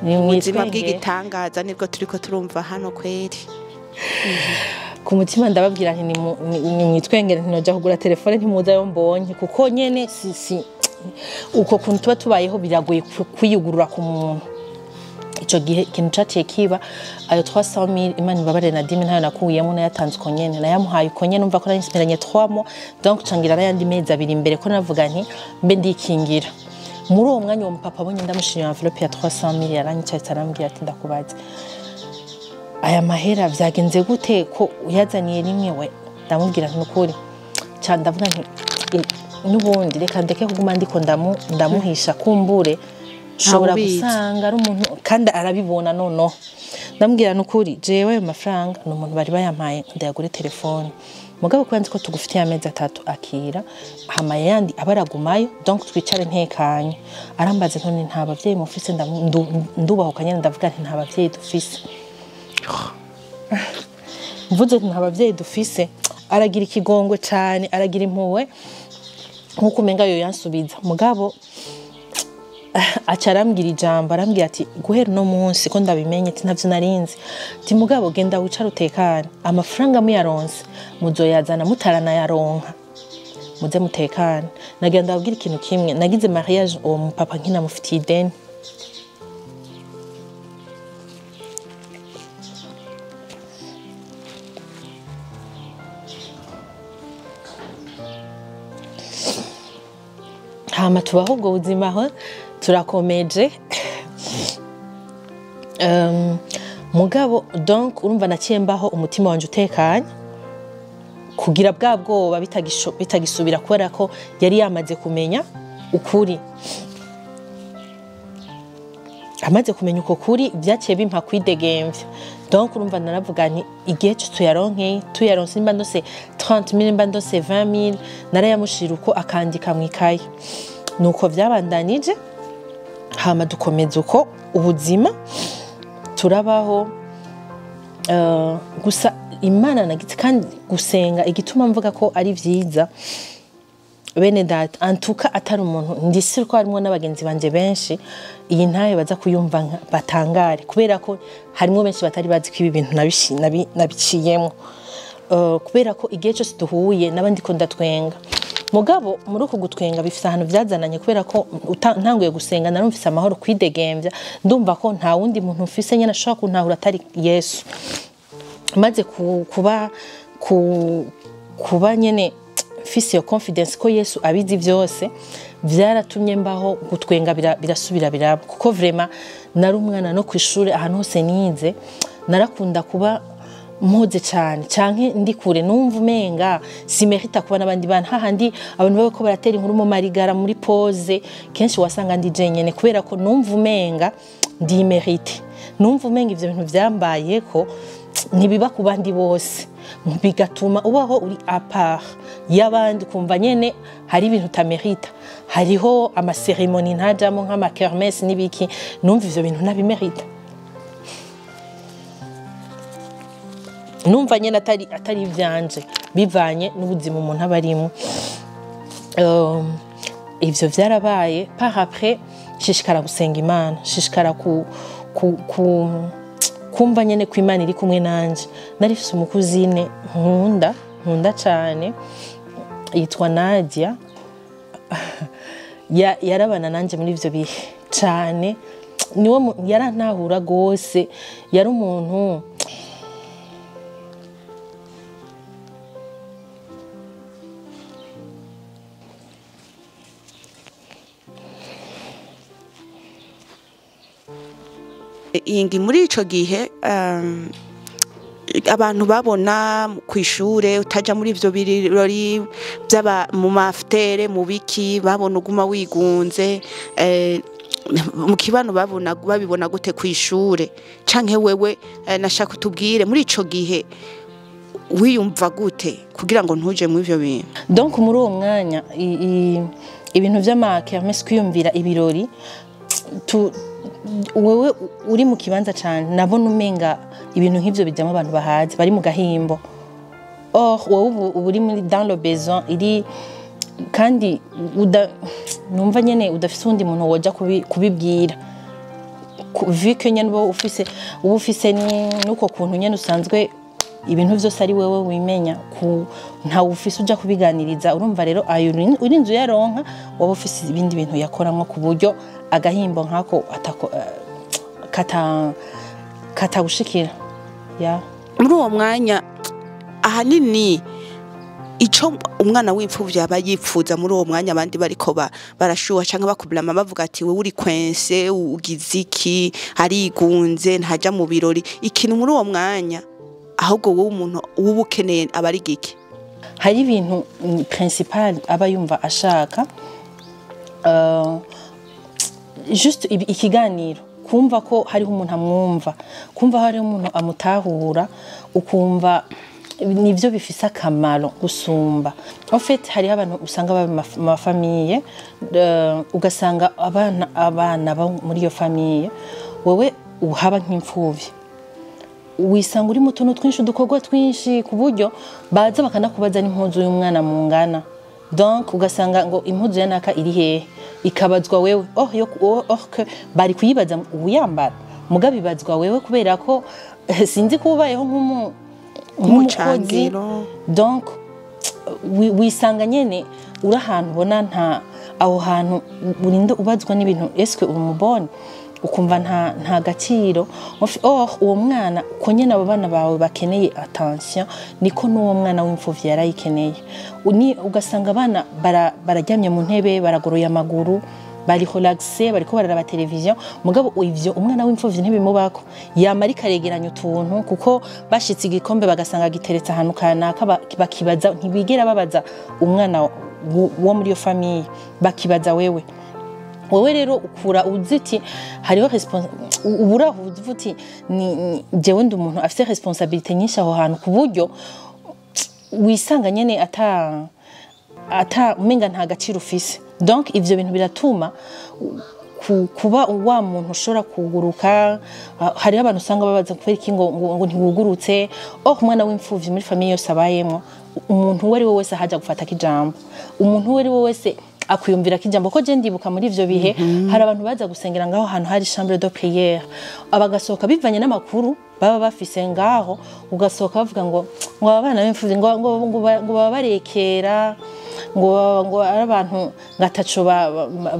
ni ubuzima bw'igitangaza nibwo turiko turumva hano kweri ku mutima ndababwira nti ni mwitwengere ntinoja kugura telefone ntimuza yo mbonye kuko nyene si uko kuntu tuba tubayeho biragoye kwiyugurura ku muntu ico gihe ikintu caciye kiba ayo 300,000 Imana ibabare na dimi ntayo nakuyemo nayatanze uko nyene nayamuhaye uko nyene umva ko narinspiranye 3 mois donc cangira n'ayandi mezi abiri imbere ko navuga nti mbe ndikingira muri uwo mwanya uwo mupapa abonye ndamushimye envelope ya 300,000 yaranyicaye arambwira ati ndakubaza aya mahera vyagenze gute ko uyazaniye rimwe we ndamubwira nti nukuri ca ndavuga nti nubundi reka ndeke kuguma ndiko ndamuhisha kumbure shobora gusanga ari umuntu kandi arabibona nono ndambwira nukuri jewe ayo mafaranga n'umuntu bari bayampaye ndayagure telefone mugabo kwanze ko tugufitiye amezi 3 akira hama yandi abaragumayo donc twicare ntekanye arambaze none nta bavyeyi mufise ndubaho kanyene ndavuga nti nta bavyeyi dufise mvuze nta bavyeyi dufise aragira ikigongwe cyane aragira impuwe nkuko umenga yo yansubiza mugabo acarambwira ijambo arambwira ati guhera no munsi ko ndabimenye ati ntavyo narinzi ati mugabo genda wicara utekane amafaranga muyaronse muzoyazana mutarana yaronka muze mutekane nagenda abwira ikintu kimwe nagize mariage uwo mupapa nkina mufitiye ideni hama tubaho ubwo buzima aho turakomeje mugabo donc urumva naciye mbaho umutima wanje utekanye kugira bwa bwoba bitagisubira kubera ko yari yamaze kumenya ukuri amaze kumenya uko kuri byaciye bimpa kwidegemvya donc urumva naravuga nti igihe tuyaronse nimba ndose 30,000 nimba ndose 20,000 narayamushira uko akandika mwikaye nuko vyabandanije hama dukomeza uko ubuzima turabaho gusa Imana nagitse kandi gusenga igituma mvuga ko ari vyiza bene data antuka atari umuntu ndisira ko harimo n'abagenzi banje benshi iyi ntaye baza kuyumva batangare kubera ko harimo benshi batari bazi ko ibi bintu nabiciyemo kubera ko igihe cyose duhuye nabandi ko ndatwenga mugabo muri uko gutwenga bifise ahantu byazananye kubera ko ntanguye gusenga narumvise amahoro kwidegembya ndumva ko nta wundi muntu mfise nyene ashobora kuntahura atari Yesu maze kuba nyene mfise yo confidence ko Yesu abizi vyose byaratumye mbaho gutwenga birasubira biraba kuko vraiment nari umwana no kwishuri ahantu hose nize narakunda kuba mpuze cyane canke ndi kure numva umenga simerita kuba nabandi bana hahandi abantu baba ko baratera inkuru mu marigara muri pause kenshi wasanga ndi jenyene kubera ko numva umenga ndi merite numva umenga ivyo bintu vyambaye ko ntibiba ku bandi bose bigatuma ubaho uri apart y'abandi kumva nyene hari ibintu utamerita hariho ama ceremony ntajamo nk'ama kermesse nibiki numva ivyo bintu nabimerita numva nyene atari ivyanje bivanye n'ubuzima umuntu abarimo ivyo vyarabaye par après shishikara gusenga Imana shishikara kumva nyene ko Imana iri kumwe nanje narifise umukuzine nkunda cyane yitwa Nadia yarabana nanje muri ivyo bihe cyane niwe yarantahura gose yari umuntu ingi muri ico gihe abantu babona kwishure utaja muri ivyo birori byaba mu maftere mu biki babona uguma wigunze mu kibano babibona gute kwishure canke wewe nashaka utubwire muri ico gihe wiyumva gute kugira ngo ntuje mu ivyo bintu donc muri uwo mwanya ibintu vy'amakermesse kwiyumvira ibirori wewe uri mu kibanza cyane nabona umenga ibintu nk'ivyo bijyamo abantu bahaze bari mu gahimbo wowe uri muri dans le besoin iri kandi numva nyene udafise undi muntu woja kubibwira vu que nyene uba ufise nuko kuntu nyene usanzwe ibintu vyose ari wewe wimenya nta ufise uja kubiganiriza urumva rero ayo uri inzu yaronka waba ufise ibindi bintu yakoramwo ku buryo agahimbo nkako katagushikira muri uwo mwanya ahanini ico umwana w'imfuvyi aba yipfuza muri uwo mwanya abandi bariko barashuha canke bakublama bavuga ati we uri kwense ugiziki arigunze ntaja mu birori ikintu muri uwo mwanya ahubwo wowe umuntu ubukeneye abari giki hari ibintu principal aba yumva ashaka just ikiganiro kumva ko hariho umuntu amwumva kumva hariho umuntu amutahura ukumva nivyo bifise akamaro gusumba en fait hariho abantu usanga baba mu famille ugasanga abana muri iyo famille wewe uhaba nk'imfuvyi wisanga uri mu tuntu twinshi udukorwa twinshi ku buryo baza bakanakubaza n'impuzu y'umwana mungana donc ugasanga ngo impuzu yanaka iri hehe ikabazwa wewe bari kuyibaza uyambara mugabe ibazwa wewe kubera ko sinzi kubayeho nk'umukozi donc wisanga nyene uri ahantu ubona nta aho hantu urinde ubazwa n'ibintu eske uri umubone ukumva nta gaciro uwo mwana uko nyene abo bana bawe bakeneye attention niko n'uwo mwana w'imfuvyi yarayikeneye ugasanga abana bararyamye mu ntebe baragoroye amaguru bari relaxé bariko bararaba televiziyo mugabo ivyo umwana w'imfuvyi ntibimubako yamara ikaregeranya utuntu kuko bashitse igikombe bagasanga giteretse ahantu kanaka bakibaza ntibigera babaza umwana wo muri iyo famille bakibaza wewe rero ukura uziti hariho ubura uvuti ni jewe ndi umuntu afite responsabilité nyinshi aho hantu ku buryo wisanga nyene ata umenga nta gaciro ufise donc ivyo bintu biratuma kuba wa muntu ushobora kuguruka hariho abantu usanga babaza kubera iki ngo ntiwugurutse umwana w'imfuvyi muri famille yose abayemo umuntu uwo ari we wese ahaja gufata kijambo umuntu uwo ari we wese akwiyumvira kijambo ko je ndibuka muri ivyo bihe hari abantu baza gusengera ngaho hantu hari chambre de prière abagasohoka bivanye n'amakuru baba bafise ngaho ugasohoka bavuga ngo abana b'imfuvyi ngo baba barekera ngo ari abantu ngataco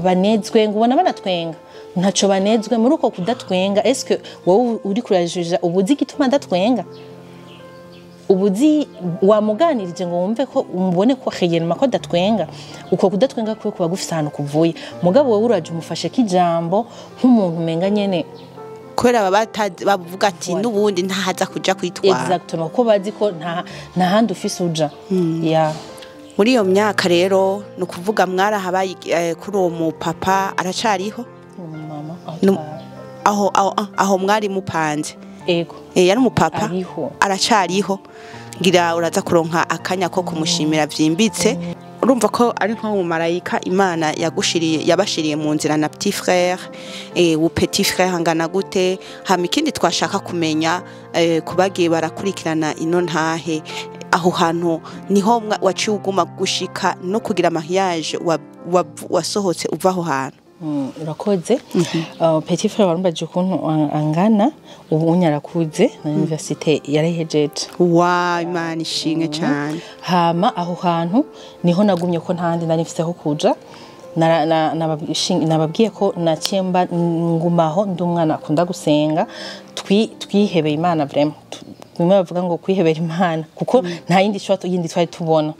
banezwe ngo ubona banatwenga ntaco banezwe muri uko kudatwenga eske wowe uri kurajija ubuzi gituma ndatwenga ubuzi wamuganirije ngo wumve ko umubone ko kheyelma ko datwenga uko kudatwenga kwe kuba gufise ahantu kuvuye mugabo wowe uraje umufashe kijambo nk'umuntu menga nyene kubera bavuga ati n'ubundi ntahaza kuja kwitwara exactement ko bazi ko nta handi ufise uja ya muri iyo myaka rero no kuvuga mwarahabaye kuri uwo mu papa aracariho mama aho mwari mupanze ego yari umupapa aracariho ngira uraza kuronka akanya ko kumushimira vyimbitse urumva ko ari nko mu marayika Imana yabashiriye mu nzira na petit frère u petit frère angana gute hama ikindi twashaka kumenya kubagiye barakurikirana ino ntahe aho hantu niho waciye uguma gushika no kugira mariage wasohotse uva aho hantu urakoze petit frère warumbaje ukuntu angana ubu unyarakuze na université yarahejeje wa Imana ishinge cyane hama aho hantu niho nagumye ko ntandi nari mfise ho kuja nababwiye ko nakemba ngumaho ndi umwana akunda gusenga twihebeye Imana vraiment bimwe bavuga ngo kwihebera Imana kuko nta yindi shwato yindi twari tubona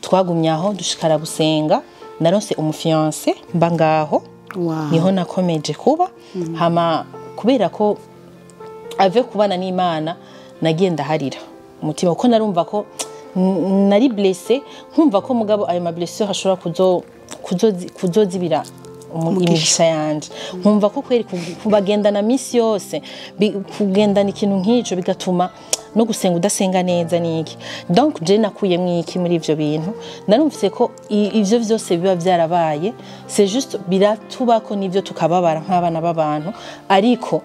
twagumye aho dushikara gusenga naronse umufiance mba ngaho niho nakomeje kuba hama kubera ko ave kubana n'Imana nagenda harira umutima uko narumva ko nari blessé nkumva ko mugabo ayo ma blessure hashobora kuzozibira imigisha yanje nkumva ko kweri kubagendana misi yose kugendana ikintu nk'ico bigatuma no gusenga udasenga neza niki donc je nakuye mwiki muri ivyo bintu narumvise ko ivyo vyose biba byarabaye c'est juste biratubako nivyo tukababara nk'abana b'abantu ariko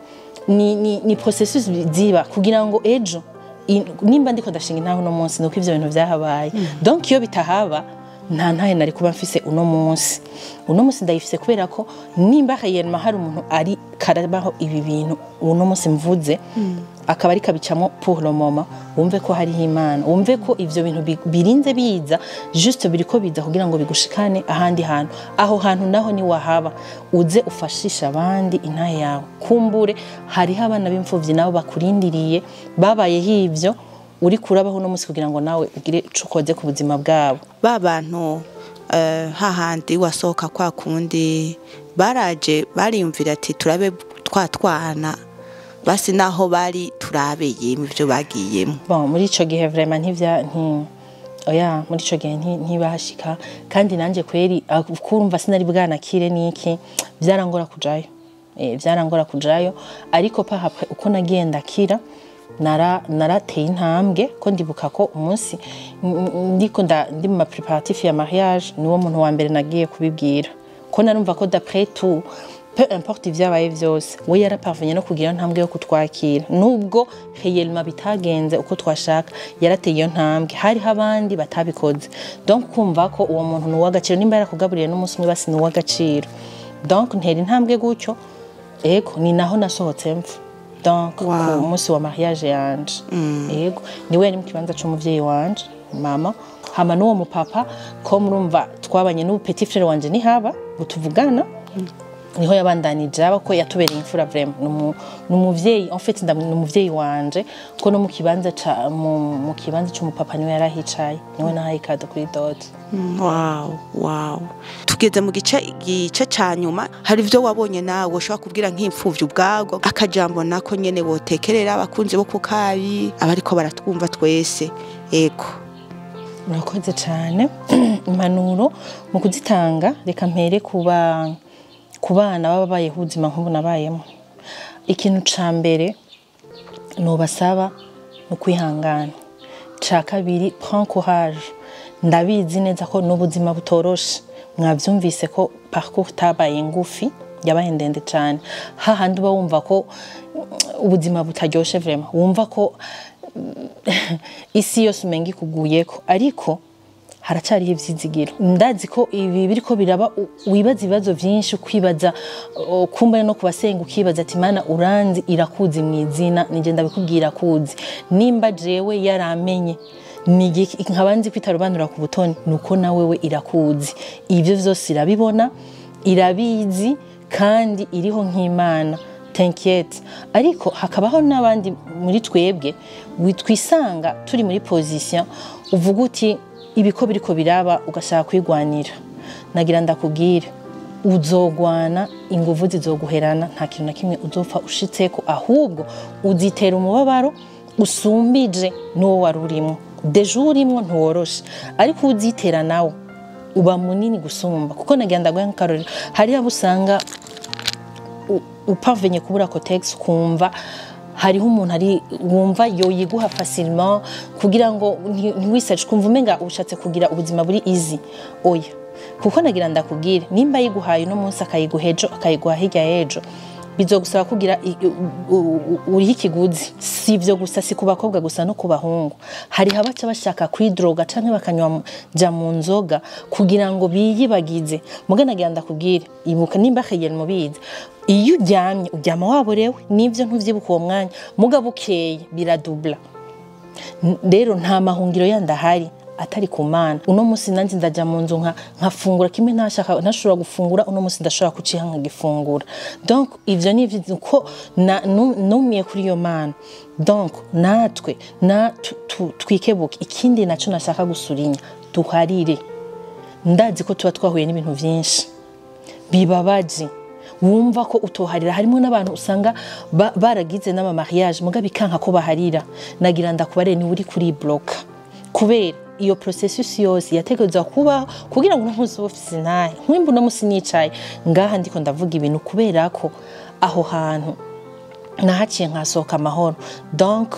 ni processus ziba kugira ngo ejo nimba ndiko ndashinga intaho no munsi nuko ivyo bintu vyahabaye donc iyo bitahaba nta ntahe nari kuba mfise uno munsi ndayifise kubera ko nimba khayelma hari umuntu ari karabaho ibi bintu uno munsi mvuze akaba ari kabicamo pour le moment wumve ko hari Imana wumve ko ivyo bintu birinze biza juste biriko biza kugira ngo bigushikane ahandi hantu aho hantu naho ni wahaba uze ufashisha abandi intahe yawe kumbure hari abana b'imfuvyi nabo bakurindiriye babaye hivyo uri kurabaho no musi kugira ngo nawe ugire cukoze ku buzima bwabo babantu hahandi wasohoka kwa kundi baraje bariyumvira ati turabe twatwana basi naho bari turabeye mu byo bagiyemo bon muri ico gihe vraiment muri ico gihe ntibashika kandi nanje kweri kurumva sinari bwanakire niki byarangora kujayo ariko pa uko nagenda kira narateye intambwe ko ndibuka ko umunsi ndiko ndi mu préparatif ya mariage niwo muntu wa mbere nagiye kubibwira ko narumva ko d'après tout peu importe ivyabaye vyose we yaraparvenye no kugira ntambwe yo kutwakira nubwo réellement bitagenze uko twashaka yarateye iyo ntambwe hari abandi batabikoze donc kumva ko uwo muntu no wagaciro nimba yarakugaburiye n'umunsi umwe basi no wagaciro donc ntera intambwe gutyo ego ni naho nasohotse mfa donc umunsi wa mariage yanje ego niwe ari mu kibanza c'umuvyeyi wanje mama hama n'uwo mupapa ko murumva twabanye n'ubu petit frère wanje ni haba butuvugana niho yabandanije aba ko yatubereye imfura vraiment n'umuvyeyi en fait n'umuvyeyi wanje ko no mu kibanza c'umupapa niwe yarahicaye niwe nahaye kado kuri dote wow tugeze mu gice ca nyuma hari ivyo wabonye nawe ushobora kubwira nk'imfuvyi ubwago akajambo nako nyene wotekerera abakunzi bo kukabi abariko baratwumva twese ego murakoze cyane impanuro mu kuzitanga reka mpere ku bana baba bayeho ubuzima nk'ubu nabayemo ikintu ca mbere nobasaba no kwihangana ca kabiri prends courage ndabizi neza ko n'ubuzima butoroshe mwavyumvise ko parcours tabaye ngufi yabaye ndende cyane hahandi uba wumva ko ubuzima butaryoshe vraiment wumva ko isi yose umenga ikuguyeko ariko haracariho ivyizigiro ndazi ko ibi biriko biraba wibaza ibibazo vyinshi kwibaza kumba no kubasenga ukibaza ati mana uranzi irakuzi mwizina nije ndabikubwira kuzi nimba jewe yaramenye nkabanzi kwitarobanura ku butoni nuko nawe we irakuzi ivyo vyose irabibona irabizi kandi iriho nk'Imana t'inquiète ariko hakabaho n'abandi muri twebwe witwisanga turi muri position uvuga uti ibiko biriko biraba ugashaka kwigwanira nagira ndakubwire uzogwana inguvu zizoguherana nta kintu na kimwe uzopfa ushitseko ahubwo uzitera umubabaro usumbije n'uwo warurimo deje urimo ntuworoshe ariko uzitera nawe uba munini gusumba kuko nagira ndagwa nk'akarorero hari abo usanga upavenye kubura cotex kumva hariho umuntu ari wumva yoyiguha facilement kugira ngo ntiwisaje kumva umenga ushatse kugira ubuzima buri easy oya kuko nagira ndakubwire nimba yiguhaye no munsi akayiguhejo akayiguha hirya yejo bizogusaba kugira uri ikiguzi sivyo gusa si kubakobwa gusa no kubahungu hari habaca bashaka kwidroga canke bakanywa ja mu nzoga kugira ngo biyibagize mugana nagira ndakubwire ibuka nimba kheyel mubizi iyo uryama waborewe nivyo ntuvyibuka uwo mwanya mugabo ukeye biradubla rero nta mahungiro yandahari atari kumana uno musi nanjye ndaja mu nzu nkafungura kimwe ntashobora gufungura uno musi ndashobora kuciha nkagifungura donc ivyo ni ko numiye kuri iyo mana donc natwe twikebuke ikindi naco nashaka gusurinya duharire ndazi ko tuba twahuye n'ibintu vyinshi bibabaje wumva ko utoharira harimo n'abantu usanga baragize n'ama mariage mugabe kanka ko baharira nagira ndakubare ni uri kuri block kubera iyo processus yose yategerezwa kuba kugira ngo ntuzi office naye nk'imbu no musi nicaye ngaha ndiko ndavuga ibintu kubera ko aho hantu nahaciye nkasohoka amahoro donc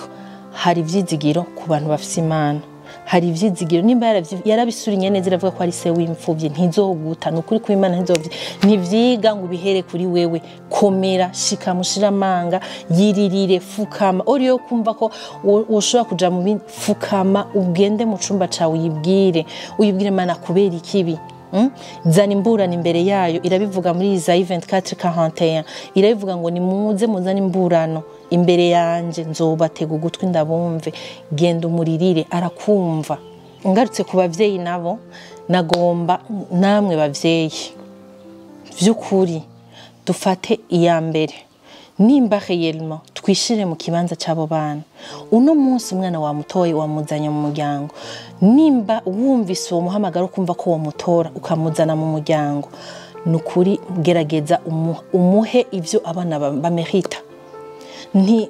hari ivyizigiro ku bantu bafise Imana hari ivyizigiro nimba yarabisurinye neza iravuga ko ari se w'imfuvye ntizoguta nukuri ku Imana ntivyiga ngo bihere kuri wewe komera shika mushiramanga yiririre fukama oriyo kumva ko ushobora kuja mu fukama ugende mu cumba cawe uyibwire Imana kubera ikibi zana imburana imbere yayo irabivuga muri Isaïe 24:41 irabivuga ngo nimuze muzana imburano imbere yanje nzobatega ugutwi ndabumve genda umuririre arakumva ngarutse ku bavyeyi nabo nagomba namwe bavyeyi vy'ukuri dufate iya mbere nimba réellement twishire mu kibanza cy'abo bana uno munsi umwana wa mutoyi wamuzanya mu muryango nimba wumvise uwo muhamagaro kumva ko wo mutora ukamuzana mu muryango nukuri gerageza umuhe ivyo abana bamerita nti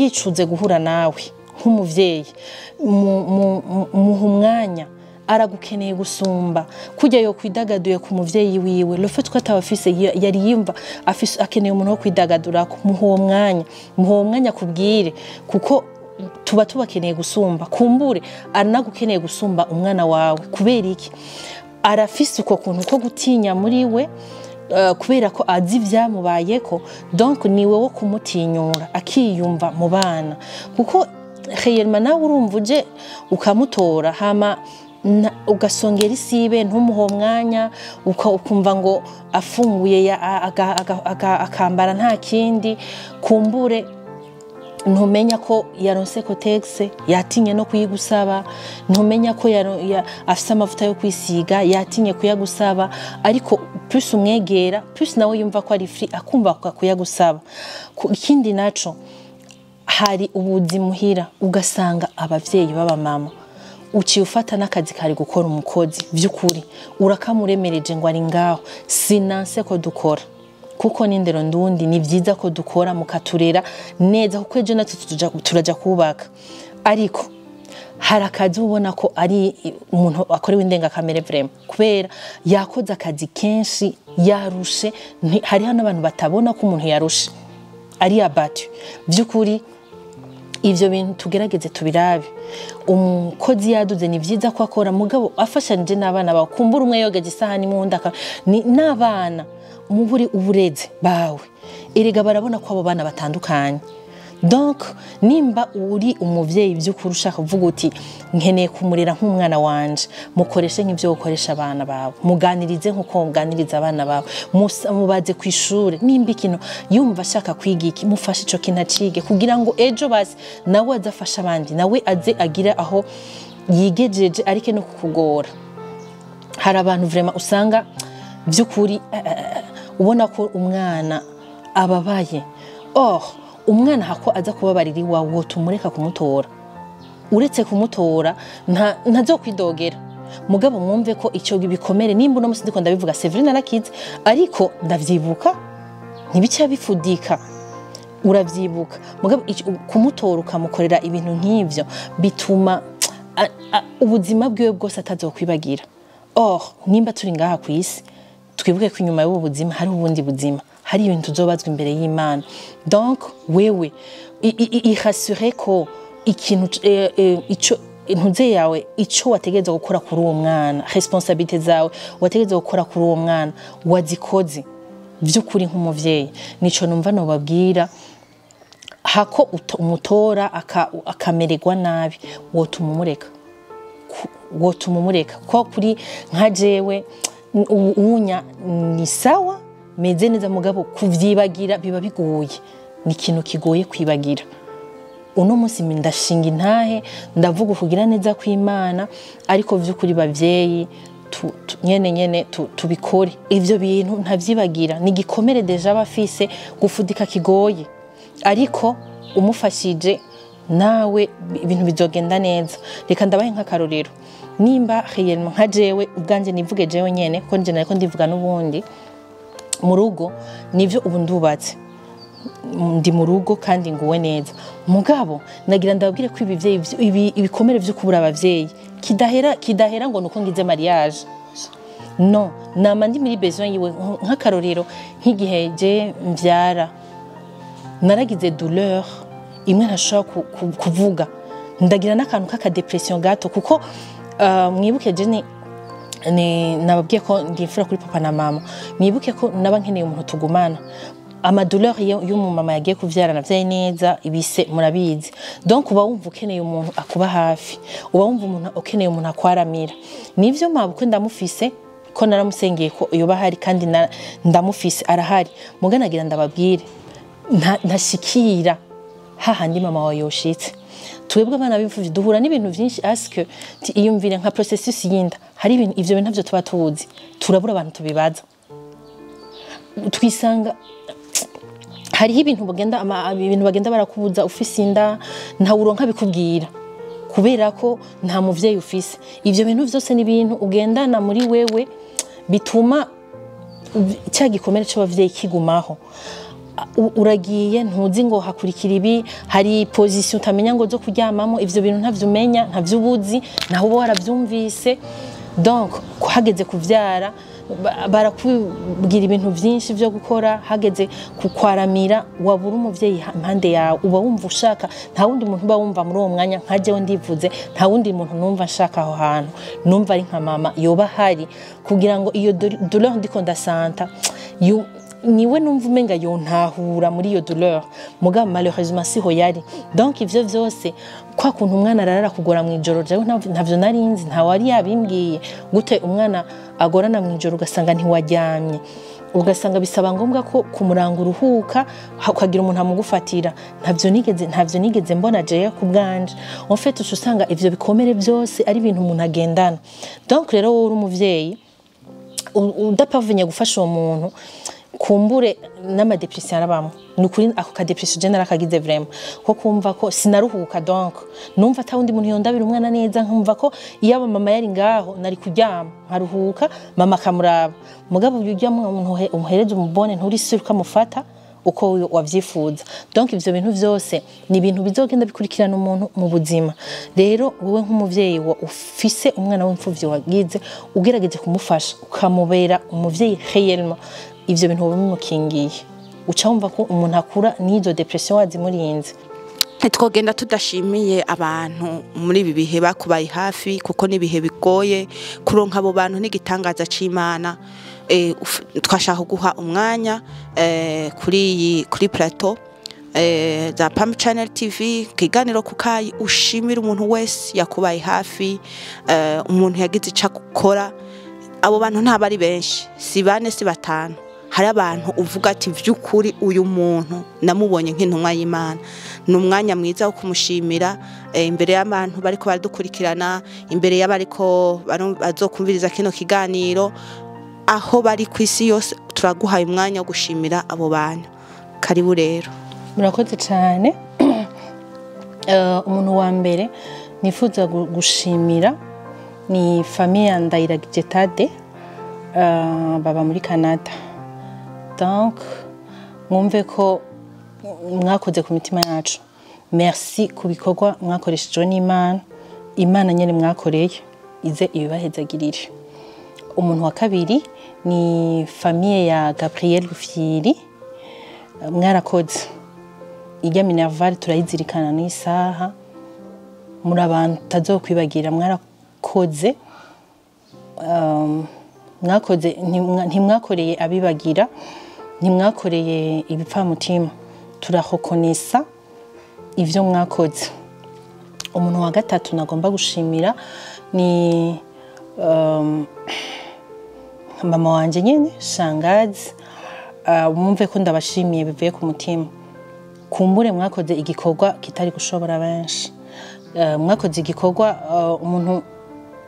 yicuze guhura nawe nk'umuvyeyi muha umwanya aragukeneye gusumba kujya yo kwidagaduye ku muvyeyi wiwe le fait ko atawafise yari yimva afise akeneye umuntu wo kwidagadura muha uwo mwanya kubwire kuko tuba tubakeneye gusumba kumbure aranagukeneye gusumba umwana wawe kubera iki arafise uko kuntu ko gutinya muri we kubera ko azi vyamubayeko donc niwe wo kumutinyura akiyumva mu bana kuko réellement nawe urumvuje ukamutora hama ugasongera isibe ntumuho mwanya ukumva ngo afunguye akambara nta kindi kumbure ntumenya ko yaronse cotex yatinye no kuyigusaba ntumenya ko afise amavuta yo kwisiga yatinye kuyagusaba ariko plus umwegera plus nawe yumva ko ari free akumva ko kuyagusaba ikindi naco hari ubuzimuhira ugasanga abavyeyi baba mama uciye ufata n'akazi kari gukora umukozi vy'ukuri urakamuremereje ngo ari ngaho sinanse ko dukora kuko n'indero ndundi ni vyiza ko dukora mukaturera neza kuko ejo natwe turaja kubaka ariko hari akazi ubona ko ari umuntu akorewe indengakamere vraiment kubera yakoze akazi kenshi yarushe hariho n'abantu batabona ko umuntu yarushe ari abattu vy'ukuri ivyo bintu tugerageze tubirabe umukozi yaduze ni vyiza ko akora mugabo afashanije n'abana bawe kumbura umwe yogeje isahani mu ndaka n'abana muburi ubureze bawe erega barabona ko abo bana batandukanye donc nimba uri umuvyeyi by'ukuri ushaka kuvuga uti nkeneye kumurera nk'umwana wanje mukoreshe nk'ivyo ukoresha abana bawe muganirize nkuko muganiriza abana bawe mubaze ku ishure nimba ikintu yumva ashaka kwiga iki mufashe ico kintu acige kugira ngo ejo basi nawe azafasha abandi nawe aze agira aho yigejeje ariko no kukugora hari abantu vraiment usanga by'ukuri ubona ko umwana ababaye umwana hako aza kubabarira iwawe tumureka kumutora uretse kumutora ntazo kwidogera mugabo mwumve ko icyo bikomere nimba uno musi ndiko ndabivuga Severine arakize ariko ndavyibuka ntibica bifudika uravyibuka mugabo kumutora ukamukorera ibintu nk'ivyo bituma ubuzima bwiwe bwose atazokwibagira nimba turi ngaha ku isi twibuke ko inyuma y'ubu buzima hari ubundi buzima hari ibintu tuzobazwa imbere y'Imana donc wewe irassurer ko ikintu ico intuze yawe ico wategeza gukora kuri uwo mwana responsabilité zawe wategeza gukora kuri uwo mwana wazikoze by'ukuri nk'umuvyeyi nico numva no babwira hako umutora akamererwa nabi wotumumureka ko kuri nka jewe unya ni sawa meze neza mugabo kuvyibagira biba bigoye ni ikintu kigoye kwibagira uno munsi ndashinga intahe ndavuga kugira neza kw'Imana ariko vy'ukuri bavyeyi nyene tubikore ivyo bintu ntavyibagira ni gikomere deja bafise gufudika kigoye ariko umufashije nawe ibintu bizogenda neza reka ndabahe nk'akarorero nimba réellement nka jewe ubwanje nivuge jewe nyene ko nje nariko ndivuga n'ubundi mu rugo nivyo ubu ndubatse ndi mu rugo kandi nguwe neza mugabo nagira ndababwire ko ibikomere vyo kubura abavyeyi kidahera ngo nuko ngize mariage no nama ndi muri besoin yiwe nk'akarorero nk'igihe je mvyara naragize douleur imwe ntashobora kuvuga ndagira n'akantu k'aka depression gato kuko mwibuke je nababwiye ko ndimfura kuri papa na mama mwibuke ko naba nkeneye umuntu tugumana amadouleur y'umumama yagiye kuvyara navyaye neza ibise murabizi donc uba wumva ukeneye umuntu akuba hafi uba wumva umuntu ukeneye umuntu akwaramira nivyo mabukwe ndamufise ko naramusengeye ko yoba hari kandi ndamufise arahari muganagira ndababwire ntashikira hahandi mama wawe yoshitse twebwe abana b'imfuvyi duhura n'ibintu vyinshi aske iyumvire nka processus yinda hari ibintu ivyo bintu navyo tuba tuzi turabura abantu tubibaza twisanga hariho ibintu bagenda barakubuza ufise inda nta uronka bikubwira kubera ko nta muvyeyi ufise ivyo bintu vyose ni ibintu ugendana muri wewe bituma cya gikomere c'abavyeyi kigumaho uragiye ntuzi ngo hakurikira ibi hari position utamenya ngo zo kuryamamo ivyo bintu ntavyo umenya ntavyo ubuzi naho uba waravyumvise donc hageze kuvyara barakubwira ibintu vyinshi vyo gukora hageze kukwaramira wabura umuvyeyi impande yawe uba wumva ushaka nta wundi muntu uba wumva muri uwo mwanya nka jewe ndivuze nta wundi muntu numva nshaka aho hantu numva ari nka mama yoba hari kugira ngo iyo douleur ndiko ndasanta niwe numva umenga yontahura muri iyo douleur mugabo malheureusement siho yari donc ivyo vyose kwa kuntu umwana arara kugora mu ijoro jewe ntavyo narinzi nta wari yabimbwiye gute umwana agorana mu ijoro ugasanga ntiwaryamye ugasanga bisaba ngombwa ko kumuranga uruhuka ukagira umuntu amugufatira ntavyo nigeze mbona jewe ku bwanje en fait usanga ivyo bikomere byose ari ibintu umuntu agendana donc rero wowe uri umuvyeyi udapavenye gufasha uwo muntu kumbure n'amadepression arabamo nukuri ako ka depression general kagize vraiment ko kumva ko sinaruhuka donc numva ta wundi muntu yondabira umwana neza nkumva ko iyo mama yari ngaho nari kuryama nkaruhuka mama kamuraba mugabo ujya umuntu umuhereze umubone nturi siruka mufata uko wavyifuza donc ivyo bintu vyose ni ibintu bizogenda bikurikirana umuntu mu buzima rero wowe nk'umuvyeyi ufise umwana w'imfuvyi wagize ugerageje kumufasha ukamubera umuvyeyi réellement ivyo bintu bimukingiye uca wumva ko umuntu akura n'izo depression wazimurinze ntitwogenda tudashimiye abantu muri ibi bihe bakubaye hafi kuko nibihe bigoye kuronka abo bantu n'igitangaza c'Imana twashaka guha umwanya kuri plateau za Pam Channel TV kiganiro kukayi ushimira umuntu wese yakubaye hafi umuntu yagize ica gukora abo bantu nta bari benshi si bane si batanu hari abantu uvuga ati vy'ukuri uyu muntu namubonye nk'intumwa y'Imana n'umwanya mwiza wo kumushimira imbere y'abantu bariko baradukurikirana imbere y'abariko bazokumviriza kino kiganiro aho bari kwisi yose turaguhaye umwanya wo gushimira abo bantu karibu rero murakoze cyane umuntu wa mbere nifuza gushimira ni famille ya Ndayiragije Tade baba muri Canada donc mwumve ko mwakoze ku mitima yacu merci ku bikorwa mwakoresheje n'Imana nyene mwakoreye ize ibibahezagirire umuntu wa kabiri ni famille ya Gabriel Rufyiri mwarakoze ijya Minerval turayizirikana n'isaha muri abantu tazokwibagira mwarakoze mwakoze ntimwakoreye abibagira ntimwakoreye ibipfamutima turahokonesa ivyo mwakoze umuntu wa gatatu nagomba gushimira ni mama wanje nyene shangazi mwumve ko ndabashimiye bivuye ku mutima kumbure mwakoze igikorwa kitari gushobora benshi mwakoze igikorwa umuntu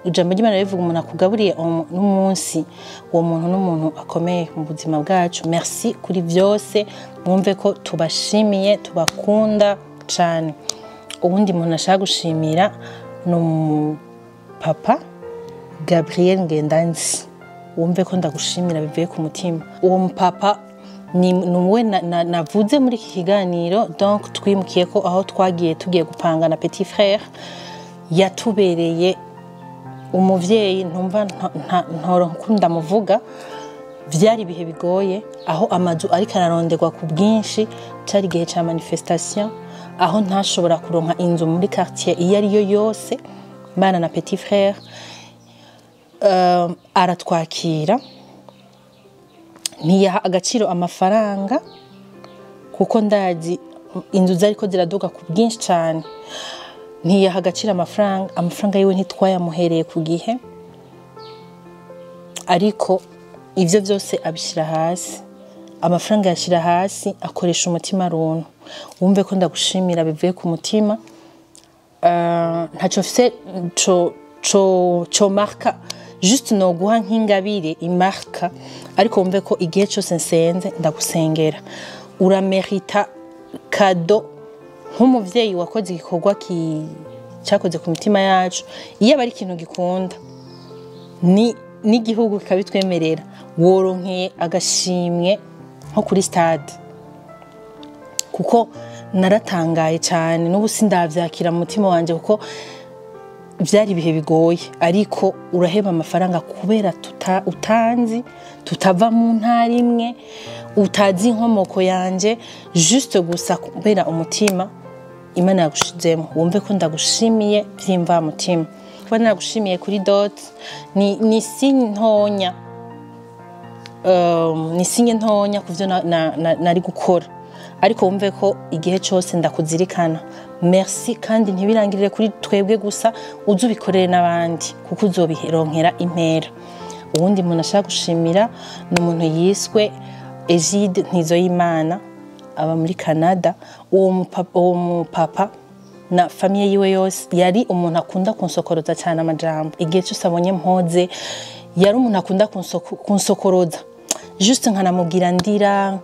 ijambo ry'Imana rivuga umuntu akugaburiye n'umunsi uwo muntu n'umuntu akomeye mu buzima bwacu merci kuri byose mwumve ko tubashimiye tubakunda cyane ubundi muntu ashaka gushimira no papa Gabriel Ngendanzi wumve ko ndagushimira bivuye ku mutima uwo mupapa ni we navuze muri iki kiganiro donc twimukiye ko aho twagiye tugiye gupanga na petit frère yatubereye umuvyeyi ntumva ntoro nkunda muvuga vyari ibihe bigoye aho amazu ariko araronderwa ku bwinshi cyari gihe ca manifestation aho ntashobora kuronka inzu muri quartier iyo ari yo yose bana na petit frère aratwakira ntiyaha agaciro amafaranga kuko ndazi inzu zariko ziraduga ku bwinshi cyane ntiyaha agaciro amafaranga yiwe ntitwayamuhereye ku gihe ariko ivyo byose abishira hasi amafaranga yashira hasi akoresha umutima runtu wumve ko ndagushimira bivuye ku mutima ntaco mfise co marka juste no guha nk'ingabire imarka ariko wumve ko igihe cyose nsenze ndagusengera uramerita kado nk'umuvyeyi wakoze igikorwa cyakoze ku mitima yacu iyo bari ikintu gikunda n'igihugu kikabitwemerera woronkeye agashimwe nko kuri stade kuko naratangaye cyane n'ubu sindavyakira mu mutima wanje kuko vyari ibihe bigoye ariko uraheba amafaranga kubera utanzi tutava mu ntara imwe utazi inkomoko yanje juste gusa kubera umutima Imana yagushizemo wumve ko ndagushimiye vyimva mutima kuba nagushimiye kuri dot ni sintonya ni sinye ntonya kuvyo nari gukora ariko wumve ko igihe cyose ndakuzirikana merci kandi ntibirangirire kuri twebwe gusa uzubikorere n'abandi kuko uzobironkera impera ubundi muntu ashaka gushimira n'umuntu yiswe Egide Ntizoyimana aba muri Canada uwo mupapa na famille yiwe yose yari umuntu akunda kunsokoroza cyane amajambo igihe cyose abonye mpoze yari umuntu akunda kunsokoroza juste nkanamubwira ndira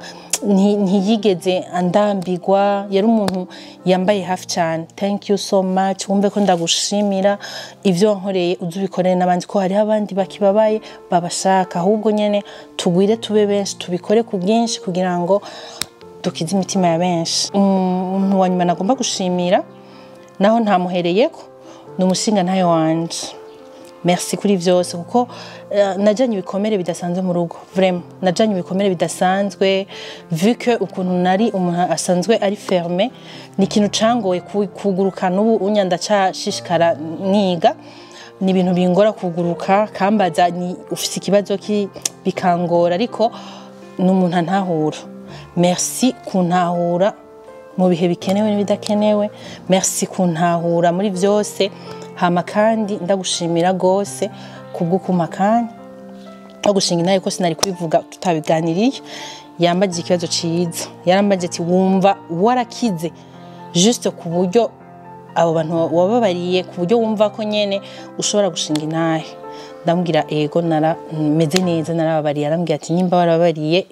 ntiyigeze andambigwa yari umuntu yambaye hafi cyane thank you so much wumve ko ndagushimira ivyo wankoreye uzubikorere n'abandi ko hari abandi bakibabaye babashaka ahubwo nyene tugwire tube benshi tubikore ku bwinshi kugira ngo dukize imitima ya benshi umuntu wa nyuma nagomba gushimira naho ntamuhereyeko ni umushinga ntayo wanje merci kuri vyose kuko najanye ibikomere bidasanzwe mu rugo vraiment najanye ibikomere bidasanzwe vu que ukuntu nari umuntu asanzwe ari fermé ni ikintu cangoye kuguruka n'ubu unyanda cashishikara niga ni ibintu bingora kuguruka kambaza ni ufise ikibazo bikangora ariko n'umuntu antahura merci kuntahura mu bihe bikenewe n'ibidakenewe. Merci kuntahura muri vyose, hama kandi ndagushimira gose kubw'ukumakanya no gushinga nayo ko sinari kubivuga tutabiganiriye. Yambaje ikibazo ciza, yarambaje ati wumva warakize juste ku buryo abo bantu wababariye, ku buryo wumva ko nyene ushobora gushinga inahe. Ndambwira ego meze neza, narababariye. Arambwira ati nimba warababariye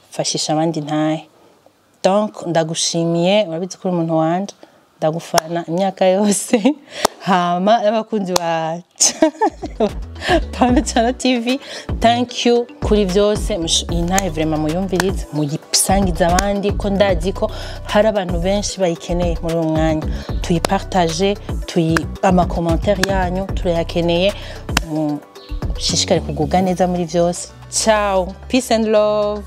fashisha abandi ntahe. Donc ndagushimiye, urabizi ko uri umuntu wanje, ndagufana imyaka yose. Hama n'abakunzi ba Pambe Channel TV, thank you kuri vyose. Intahe vraiment muyumvirize, muyisangiza abandi, ko ndazi ko hari abantu benshi bayikeneye muri uwo mwanya. Tuyipartage, ama commentaire yanyu turayakeneye. Shishikare kugubwa neza muri vyose. Ciao, peace and love.